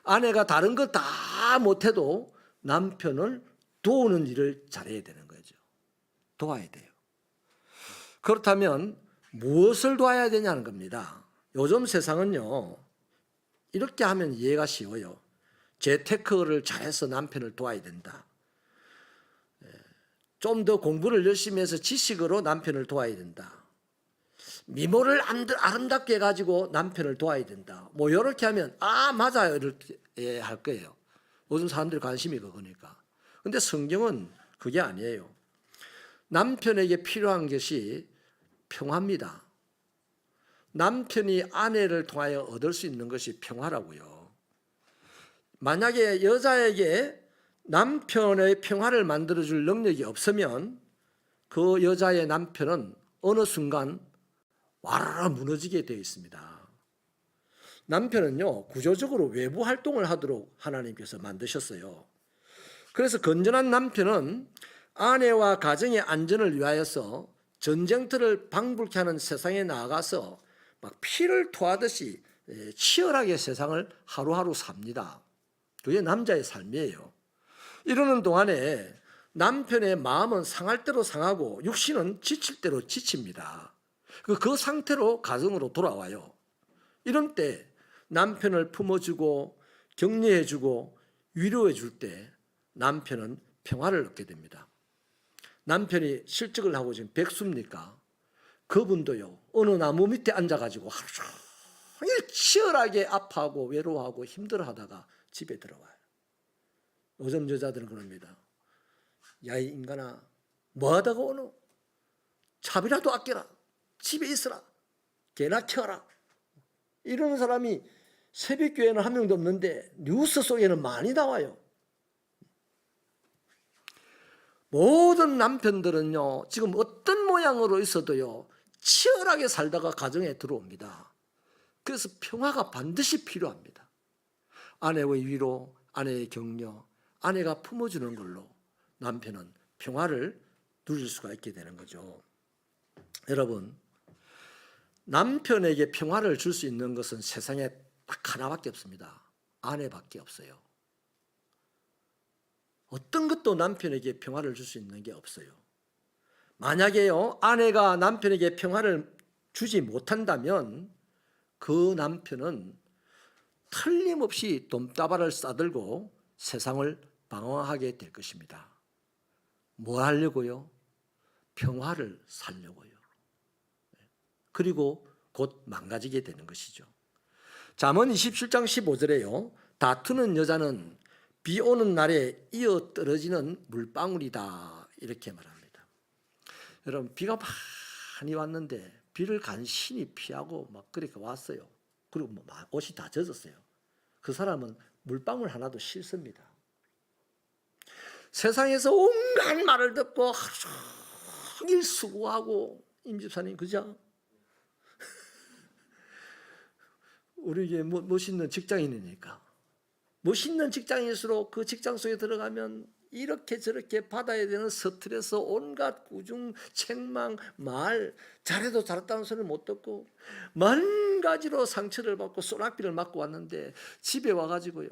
아내가 다른 거 다 못해도 남편을 도우는 일을 잘해야 되는 거죠. 도와야 돼요. 그렇다면 무엇을 도와야 되냐는 겁니다. 요즘 세상은요 이렇게 하면 이해가 쉬워요. 재테크를 잘해서 남편을 도와야 된다. 좀 더 공부를 열심히 해서 지식으로 남편을 도와야 된다. 미모를 아름답게 해가지고 남편을 도와야 된다. 뭐 이렇게 하면 맞아요 이렇게 할 거예요. 요즘 사람들이 관심이 그거니까. 근데 성경은 그게 아니에요. 남편에게 필요한 것이 평화입니다. 남편이 아내를 통하여 얻을 수 있는 것이 평화라고요. 만약에 여자에게 남편의 평화를 만들어줄 능력이 없으면 그 여자의 남편은 어느 순간 와르르 무너지게 되어 있습니다. 남편은요, 구조적으로 외부 활동을 하도록 하나님께서 만드셨어요. 그래서 건전한 남편은 아내와 가정의 안전을 위하여서 전쟁터를 방불케 하는 세상에 나아가서 막 피를 토하듯이 치열하게 세상을 하루하루 삽니다. 그게 남자의 삶이에요. 이러는 동안에 남편의 마음은 상할 대로 상하고 육신은 지칠 대로 지칩니다. 그 상태로 가정으로 돌아와요. 이런 때 남편을 품어주고 격려해주고 위로해줄 때 남편은 평화를 얻게 됩니다. 남편이 실직을 하고 지금 백수입니까? 그분도요, 어느 나무 밑에 앉아가지고 하루 종일 치열하게 아파하고 외로워하고 힘들어하다가 집에 들어와요. 요즘 여자들은 그럽니다. 야, 이 인간아, 뭐하다가 오노? 차비라도 아껴라. 집에 있어라. 개나 키워라. 이런 사람이 새벽교회는 한 명도 없는데 뉴스 속에는 많이 나와요. 모든 남편들은요, 지금 어떤 모양으로 있어도요, 치열하게 살다가 가정에 들어옵니다. 그래서 평화가 반드시 필요합니다. 아내의 위로, 아내의 격려, 아내가 품어주는 걸로 남편은 평화를 누릴 수가 있게 되는 거죠. 여러분, 남편에게 평화를 줄 수 있는 것은 세상에 딱 하나밖에 없습니다. 아내밖에 없어요. 어떤 것도 남편에게 평화를 줄 수 있는 게 없어요. 만약에요, 아내가 남편에게 평화를 주지 못한다면 그 남편은 틀림없이 돈다발을 싸들고 세상을 방황하게 될 것입니다. 뭐 하려고요? 평화를 살려고요. 그리고 곧 망가지게 되는 것이죠. 잠언 27장 15절에요. 다투는 여자는 비 오는 날에 이어 떨어지는 물방울이다. 이렇게 말합니다. 여러분, 비가 많이 왔는데 비를 간신히 피하고 막 그렇게 왔어요. 그리고 뭐 옷이 다 젖었어요. 그 사람은 물방울 하나도 싫습니다. 세상에서 온갖 말을 듣고 하루 종일 수고하고, 임집사님 그죠? 우리 이게 멋있는 직장인이니까 멋있는 직장인일수록 그 직장 속에 들어가면 이렇게 저렇게 받아야 되는 스트레스, 온갖 구중, 책망, 말, 잘해도 잘했다는 소리를 못 듣고 만 가지로 상처를 받고 소낙비를 맞고 왔는데 집에 와가지고요,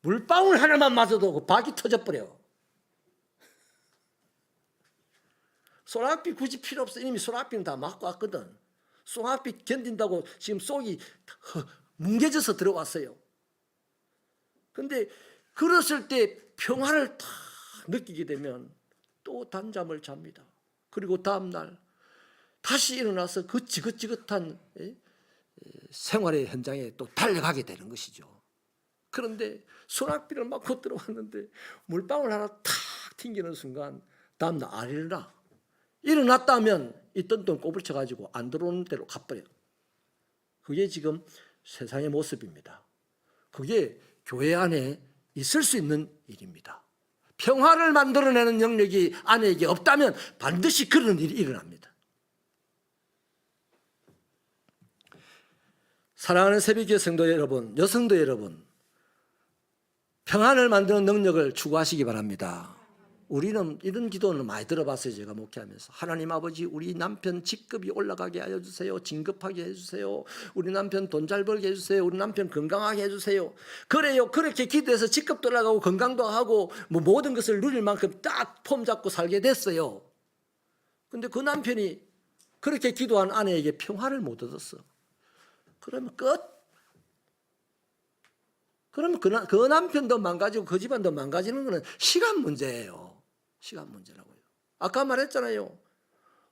물방울 하나만 맞아도 그 박이 터져버려. 소낙비 굳이 필요 없어. 이미 소낙비는 다 맞고 왔거든. 소낙비 견딘다고 지금 속이 뭉개져서 들어왔어요. 근데 그랬을 때 평화를 딱 느끼게 되면 또 단잠을 잡니다. 그리고 다음날 다시 일어나서 그 지긋지긋한 생활의 현장에 또 달려가게 되는 것이죠. 그런데 소낙비를 맞고 들어왔는데 물방울 하나 탁 튕기는 순간 다음날 안 일어나. 일어났다면 있던 돈 꼬불쳐가지고 안 들어오는 대로 가버려요. 그게 지금 세상의 모습입니다. 그게 교회 안에 있을 수 있는 일입니다. 평화를 만들어내는 영역이 아내에게 없다면 반드시 그런 일이 일어납니다. 사랑하는 새벽교회 성도 여러분, 여성도 여러분, 평안을 만드는 능력을 추구하시기 바랍니다. 우리는 이런 기도는 많이 들어봤어요. 제가 목회하면서. 하나님 아버지, 우리 남편 직급이 올라가게 하여 주세요. 진급하게 해주세요. 우리 남편 돈 잘 벌게 해주세요. 우리 남편 건강하게 해주세요. 그래요. 그렇게 기도해서 직급도 올라가고 건강도 하고 뭐 모든 것을 누릴 만큼 딱 폼 잡고 살게 됐어요. 근데 그 남편이 그렇게 기도한 아내에게 평화를 못 얻었어. 그러면 끝. 그러면 그 남편도 망가지고 그 집안도 망가지는 것은 시간 문제예요. 시간 문제라고요. 아까 말했잖아요.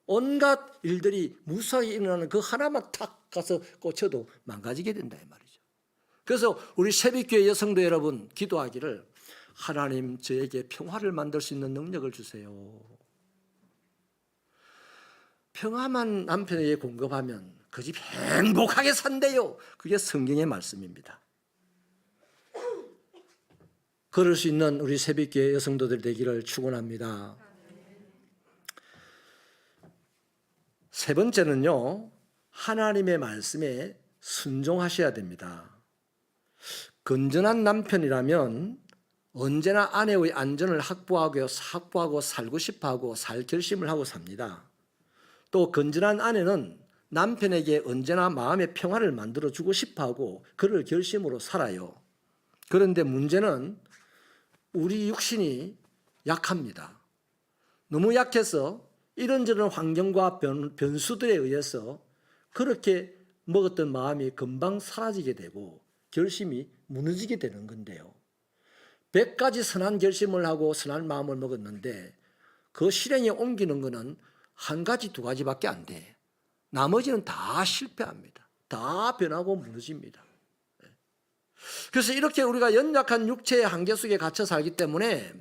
온갖 일들이 무수하게 일어나는 그 하나만 탁 가서 꽂혀도 망가지게 된다 이 말이죠. 그래서 우리 새벽교회 여성도 여러분 기도하기를 하나님 저에게 평화를 만들 수 있는 능력을 주세요. 평화만 남편에게 공급하면 그 집 행복하게 산대요. 그게 성경의 말씀입니다. 그럴 수 있는 우리 새벽교회 여성도들 되기를 축원합니다. 세 번째는요, 하나님의 말씀에 순종하셔야 됩니다. 건전한 남편이라면 언제나 아내의 안전을 확보하고 살고 싶어하고 살 결심을 하고 삽니다. 또 건전한 아내는 남편에게 언제나 마음의 평화를 만들어주고 싶어하고 그를 결심으로 살아요. 그런데 문제는 우리 육신이 약합니다. 너무 약해서 이런저런 환경과 변수들에 의해서 그렇게 먹었던 마음이 금방 사라지게 되고 결심이 무너지게 되는 건데요. 100가지 선한 결심을 하고 선한 마음을 먹었는데 그 실행에 옮기는 것은 한 가지, 두 가지밖에 안 돼. 나머지는 다 실패합니다. 다 변하고 무너집니다. 그래서 이렇게 우리가 연약한 육체의 한계 속에 갇혀 살기 때문에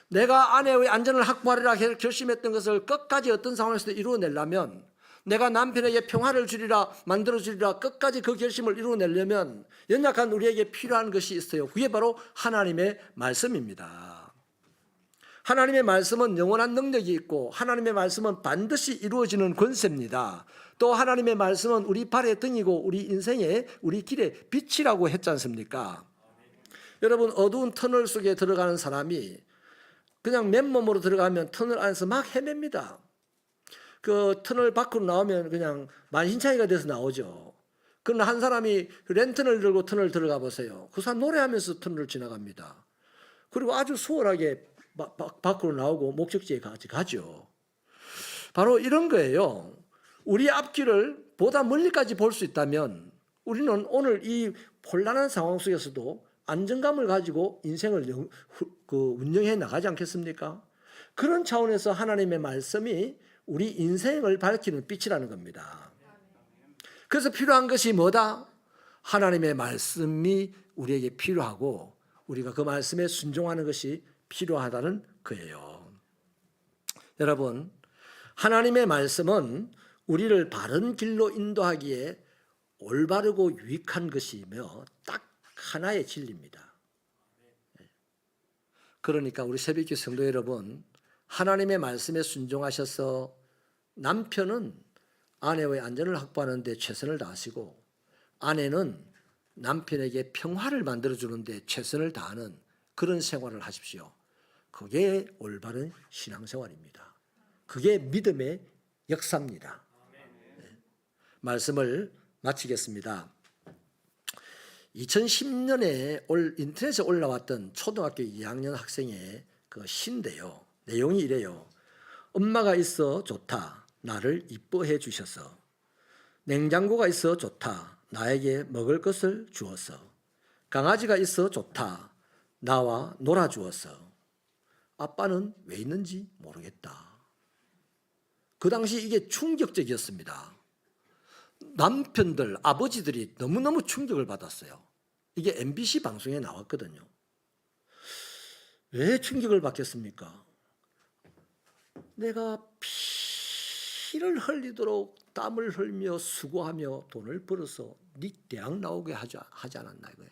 내가 아내의 안전을 확보하리라 결심했던 것을 끝까지 어떤 상황에서도 이루어내려면, 내가 남편에게 평화를 주리라 만들어주리라 끝까지 그 결심을 이루어내려면 연약한 우리에게 필요한 것이 있어요. 그게 바로 하나님의 말씀입니다. 하나님의 말씀은 영원한 능력이 있고 하나님의 말씀은 반드시 이루어지는 권세입니다. 또 하나님의 말씀은 우리 발의 등이고 우리 인생의 우리 길의 빛이라고 했지 않습니까? 여러분, 어두운 터널 속에 들어가는 사람이 그냥 맨몸으로 들어가면 터널 안에서 막 헤맵니다. 그 터널 밖으로 나오면 그냥 만신창이가 돼서 나오죠. 그러나 한 사람이 랜턴을 들고 터널 들어가 보세요. 그 사람 노래하면서 터널을 지나갑니다. 그리고 아주 수월하게 밖으로 나오고 목적지에 가죠. 바로 이런 거예요. 우리 앞길을 보다 멀리까지 볼 수 있다면 우리는 오늘 이 혼란한 상황 속에서도 안정감을 가지고 인생을 운영해 나가지 않겠습니까? 그런 차원에서 하나님의 말씀이 우리 인생을 밝히는 빛이라는 겁니다. 그래서 필요한 것이 뭐다? 하나님의 말씀이 우리에게 필요하고 우리가 그 말씀에 순종하는 것이 필요하다는 거예요. 여러분, 하나님의 말씀은 우리를 바른 길로 인도하기에 올바르고 유익한 것이며 딱 하나의 진리입니다. 그러니까 우리 새벽교 성도 여러분, 하나님의 말씀에 순종하셔서 남편은 아내의 안전을 확보하는 데 최선을 다하시고 아내는 남편에게 평화를 만들어주는 데 최선을 다하는 그런 생활을 하십시오. 그게 올바른 신앙생활입니다. 그게 믿음의 역사입니다. 말씀을 마치겠습니다. 2010년에 인터넷에 올라왔던 초등학교 2학년 학생의 그 시인데요. 내용이 이래요. 엄마가 있어 좋다. 나를 이뻐해 주셔서. 냉장고가 있어 좋다. 나에게 먹을 것을 주어서. 강아지가 있어 좋다. 나와 놀아주어서. 아빠는 왜 있는지 모르겠다. 그 당시 이게 충격적이었습니다. 남편들, 아버지들이 너무너무 충격을 받았어요. 이게 MBC 방송에 나왔거든요. 왜 충격을 받겠습니까? 내가 피를 흘리도록 땀을 흘며 수고하며 돈을 벌어서 네 대학 나오게 하지 않았나 이거예요.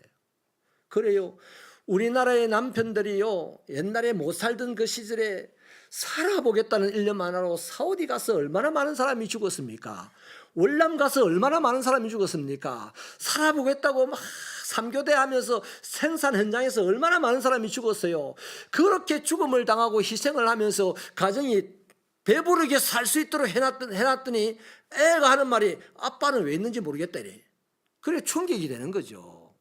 그래요. 우리나라의 남편들이요, 옛날에 못 살던 그 시절에 살아보겠다는 일념 하나로 사우디 가서 얼마나 많은 사람이 죽었습니까? 월남 가서 얼마나 많은 사람이 죽었습니까? 살아보겠다고 막 3교대 하면서 생산 현장에서 얼마나 많은 사람이 죽었어요. 그렇게 죽음을 당하고 희생을 하면서 가정이 배부르게 살 수 있도록 해놨더니 애가 하는 말이 아빠는 왜 있는지 모르겠다 이래. 그래 충격이 되는 거죠.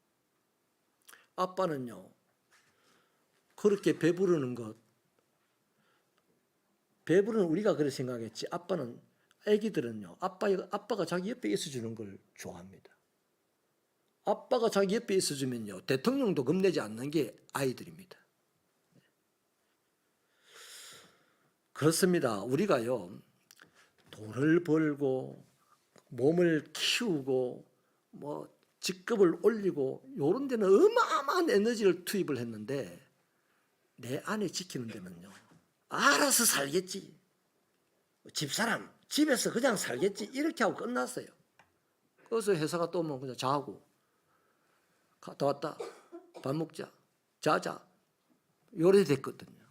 아빠는요, 그렇게 배부르는 것, 배부르는 우리가 그렇게 생각했지 아빠는, 애기들은요, 아빠가 자기 옆에 있어주는 걸 좋아합니다. 아빠가 자기 옆에 있어주면요, 대통령도 겁내지 않는 게 아이들입니다. 그렇습니다. 우리가요, 돈을 벌고 몸을 키우고 뭐 직급을 올리고 이런 데는 어마어마한 에너지를 투입을 했는데 내 아내 지키는 데는요 알아서 살겠지, 집사람 집에서 그냥 살겠지 이렇게 하고 끝났어요. 그래서 회사가 또 오면 그냥 자고 갔다 왔다 밥 먹자 자자 요래 됐거든요.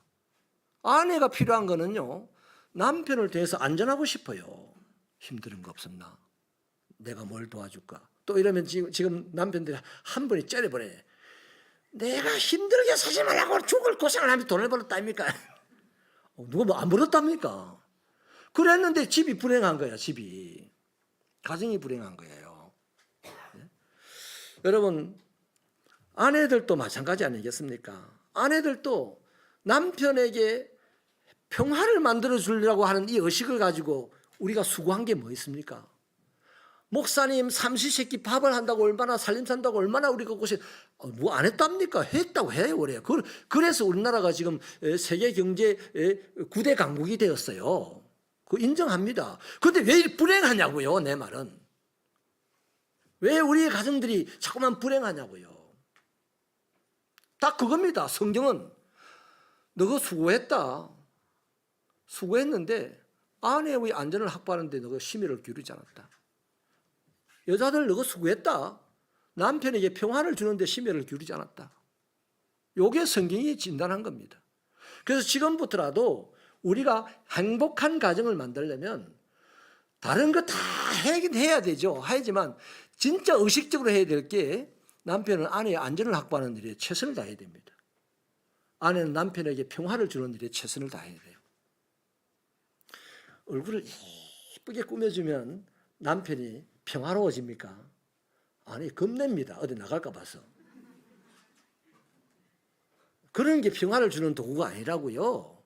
아내가 필요한 거는요 남편을 대해서 안전하고 싶어요. 힘든 거 없었나? 내가 뭘 도와줄까? 또 이러면 지금 남편들이 한 번에 째려버려. 내가 힘들게 사지 말라고 죽을 고생을 하면서 돈을 벌었답니까? 누가 뭐 안 벌었답니까? 그랬는데 집이 불행한 거야. 집이 가정이 불행한 거예요. 네? 여러분 아내들도 마찬가지 아니겠습니까? 아내들도 남편에게 평화를 만들어 주려고 하는 이 의식을 가지고 우리가 수고한 게 뭐 있습니까? 목사님 삼시세끼 밥을 한다고 얼마나 살림 산다고 얼마나 우리가 고생 뭐 안 했답니까? 했다고 해요. 그래요. 그래서 우리나라가 지금 세계 경제 9대 강국이 되었어요. 그 인정합니다. 그런데 왜 불행하냐고요. 내 말은. 왜 우리의 가정들이 자꾸만 불행하냐고요. 딱 그겁니다. 성경은 너가 수고했다. 수고했는데 아내의 안전을 확보하는데 너가 심혈을 기울이지 않았다. 여자들 너가 수고했다. 남편에게 평화를 주는데 심혈을 기울이지 않았다. 이게 성경이 진단한 겁니다. 그래서 지금부터라도 우리가 행복한 가정을 만들려면 다른 거 다 해야 되죠. 하지만 진짜 의식적으로 해야 될 게 남편은 아내의 안전을 확보하는 일에 최선을 다해야 됩니다. 아내는 남편에게 평화를 주는 일에 최선을 다해야 돼요. 얼굴을 예쁘게 꾸며주면 남편이 평화로워집니까? 아니 겁냅니다. 어디 나갈까 봐서. 그런 게 평화를 주는 도구가 아니라고요.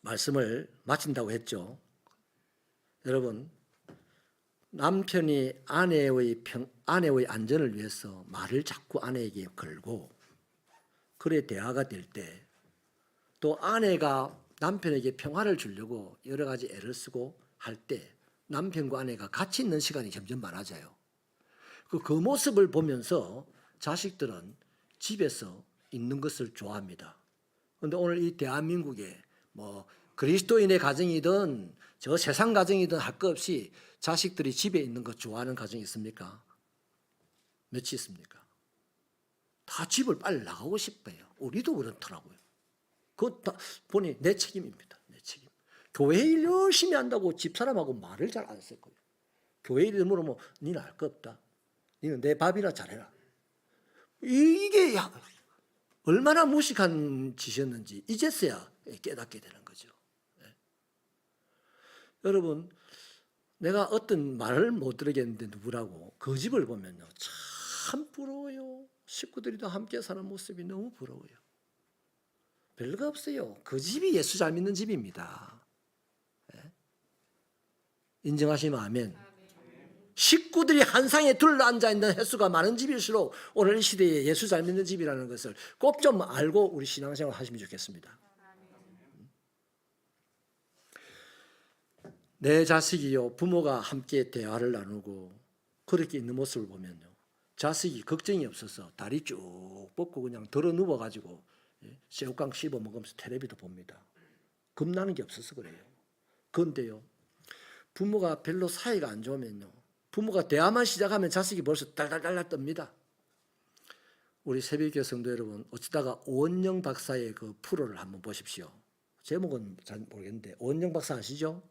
말씀을 마친다고 했죠. 여러분 남편이 아내의 안전을 위해서 말을 자꾸 아내에게 걸고 그래 대화가 될 때 또 아내가 남편에게 평화를 주려고 여러 가지 애를 쓰고 할 때 남편과 아내가 같이 있는 시간이 점점 많아져요. 그 모습을 보면서 자식들은 집에서 있는 것을 좋아합니다. 그런데 오늘 이 대한민국에 뭐 그리스도인의 가정이든 저 세상 가정이든 할 것 없이 자식들이 집에 있는 것 좋아하는 가정이 있습니까? 몇이 있습니까? 다 집을 빨리 나가고 싶어요. 우리도 그렇더라고요. 그거 다 보니 내 책임입니다. 내 책임. 교회 일 열심히 한다고 집사람하고 말을 잘 안 했을 거예요. 교회 일 물으면 니는 알 거 없다. 니는 내 밥이나 잘해라. 이게 얼마나 무식한 짓이었는지 이제서야 깨닫게 되는 거죠. 네. 여러분 내가 어떤 말을 못 들으겠는데 누구라고 그 집을 보면요 참 부러워요. 식구들이 다 함께 사는 모습이 너무 부러워요. 별거 없어요. 그 집이 예수 잘 믿는 집입니다. 네. 인정하시면 아멘. 식구들이 한 상에 둘러앉아 있는 횟수가 많은 집일수록 오늘 이 시대에 예수 잘 믿는 집이라는 것을 꼭 좀 알고 우리 신앙생활 하시면 좋겠습니다. 내 자식이요 부모가 함께 대화를 나누고 그렇게 있는 모습을 보면요 자식이 걱정이 없어서 다리 쭉 뻗고 그냥 들어 누워가지고 새우깡 씹어 먹으면서 텔레비도 봅니다. 겁나는 게 없어서 그래요. 그런데요 부모가 별로 사이가 안 좋으면요 부모가 대화만 시작하면 자식이 벌써 달달달달 뜹니다. 우리 새벽교회 성도 여러분 어쩌다가 오은영 박사의 그 프로를 한번 보십시오. 제목은 잘 모르겠는데 오은영 박사 아시죠?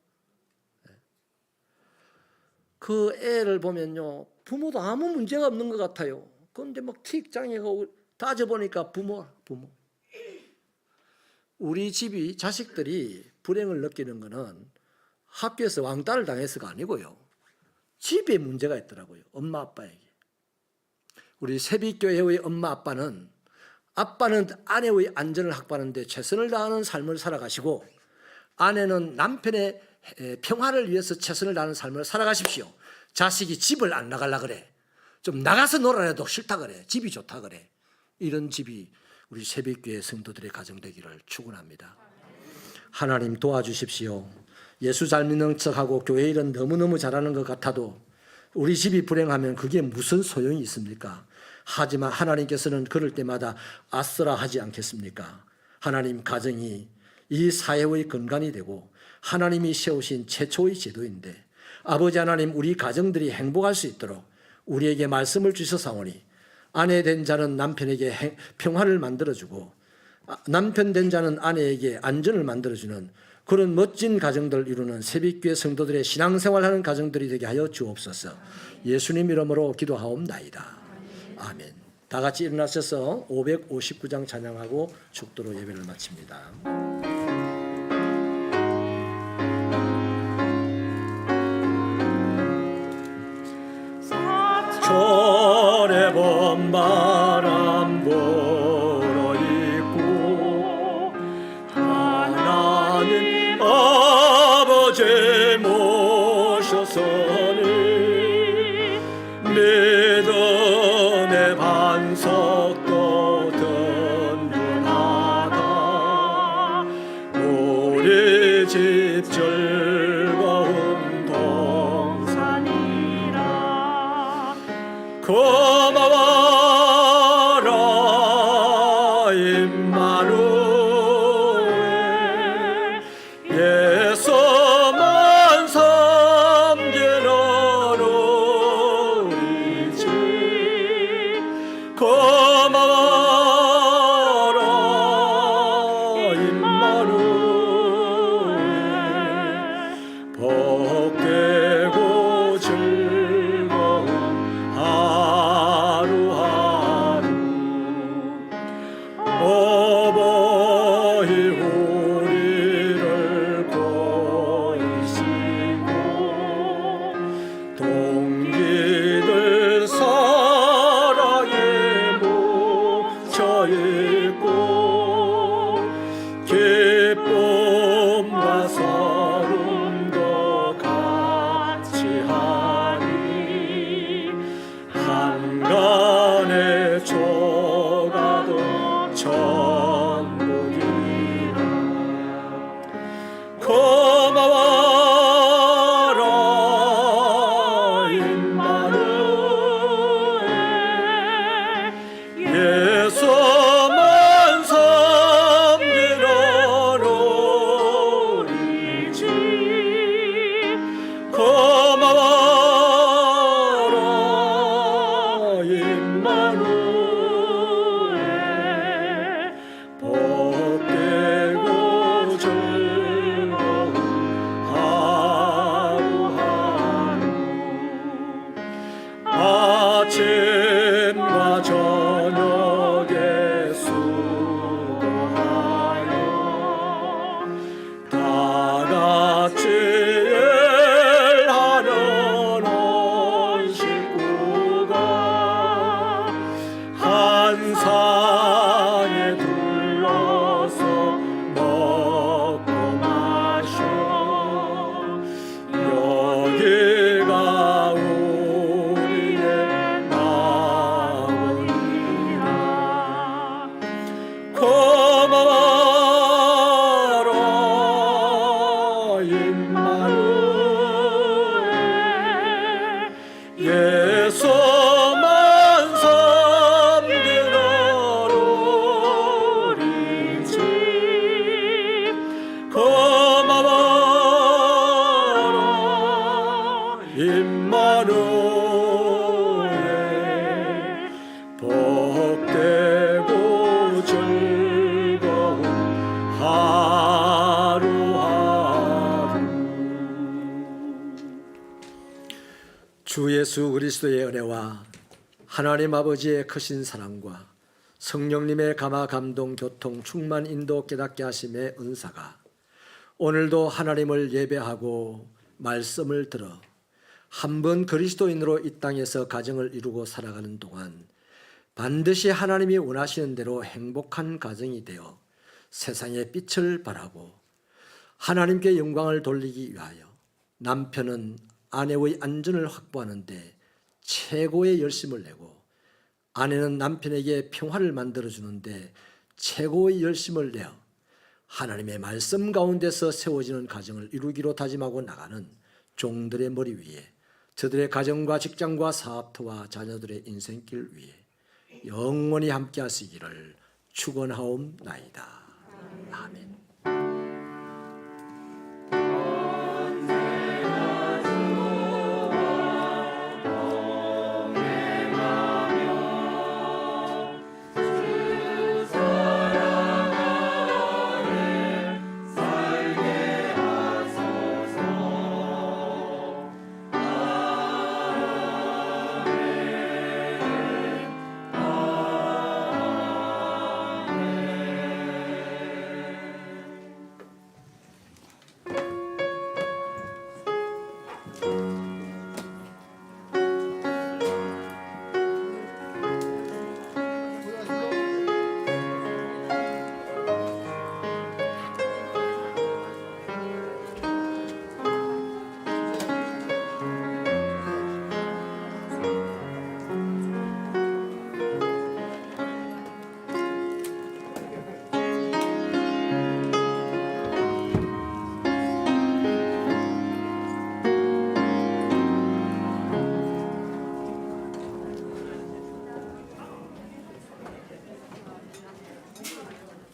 그 애를 보면요 부모도 아무 문제가 없는 것 같아요. 그런데 막 틱장애가 따져보니까 부모. 우리 집이 자식들이 불행을 느끼는 것은 학교에서 왕따를 당해서가 아니고요. 집에 문제가 있더라고요. 엄마 아빠에게. 우리 새비교회의 엄마 아빠는 아내의 안전을 확보하는 데 최선을 다하는 삶을 살아가시고 아내는 남편의 평화를 위해서 최선을 다하는 삶을 살아가십시오. 자식이 집을 안 나가려 그래. 좀 나가서 놀아라도 싫다 그래. 집이 좋다 그래. 이런 집이 우리 새벽교회 성도들의 가정 되기를 축원합니다. 하나님 도와주십시오. 예수 잘 믿는 척하고 교회 일은 너무너무 잘하는 것 같아도 우리 집이 불행하면 그게 무슨 소용이 있습니까? 하지만 하나님께서는 그럴 때마다 아쓰라 하지 않겠습니까? 하나님, 가정이 이 사회의 근간이 되고 하나님이 세우신 최초의 제도인데 아버지 하나님, 우리 가정들이 행복할 수 있도록 우리에게 말씀을 주셔사오니 아내 된 자는 남편에게 평화를 만들어주고 남편 된 자는 아내에게 안전을 만들어주는 그런 멋진 가정들 이루는 새벽교회 성도들의 신앙생활하는 가정들이 되게 하여 주옵소서. 예수님 이름으로 기도하옵나이다. 아멘. 다 같이 일어나셔서 559장 찬양하고 축도로 예배를 마칩니다. 철의 봄바람 불어 있고 하나님 아버지 모셔서는 믿음의 반석도 든든하다. 우리 집 즐거운 동산이라. 고마워라 임마누엘. 예수만 섬기는 우리 집. 고마워라 임마누엘. 복되고 즐거운 하루하루. 어버이 우리를 보이시고 동기들 사랑에 묻혀있고 기쁨과 서름도 같이 하니 한간의 조가도 천국이라. 고마워라 임마누엘. 예수만 섬기는 우리 집. 고마워라 임마누엘. 복되고 즐거운 하루하루. 아침과 저녁에 수고하여 다 같이 일하는 온 식구가 한 상에 둘러서 먹고 마셔. 여기가 우리의 마음이라. 고마워라 임마누엘. 예수만 섬기는 우리 집. 고마워라 임마누엘. 복되고 즐거운 하루하루. 주 예수 그리스도의 은혜와 하나님 아버지의 크신 사랑과 성령님의 감화 감동 교통 충만 인도 깨닫게 하심의 은사가 오늘도 하나님을 예배하고 말씀을 들어 한 번 그리스도인으로 이 땅에서 가정을 이루고 살아가는 동안 반드시 하나님이 원하시는 대로 행복한 가정이 되어 세상의 빛을 발하고 하나님께 영광을 돌리기 위하여 남편은 아내의 안전을 확보하는 데 최고의 열심을 내고 아내는 남편에게 평화를 만들어주는데 최고의 열심을 내어 하나님의 말씀 가운데서 세워지는 가정을 이루기로 다짐하고 나가는 종들의 머리 위에 저들의 가정과 직장과 사업터와 자녀들의 인생길 위에 영원히 함께 하시기를 축원하옵나이다. 아멘.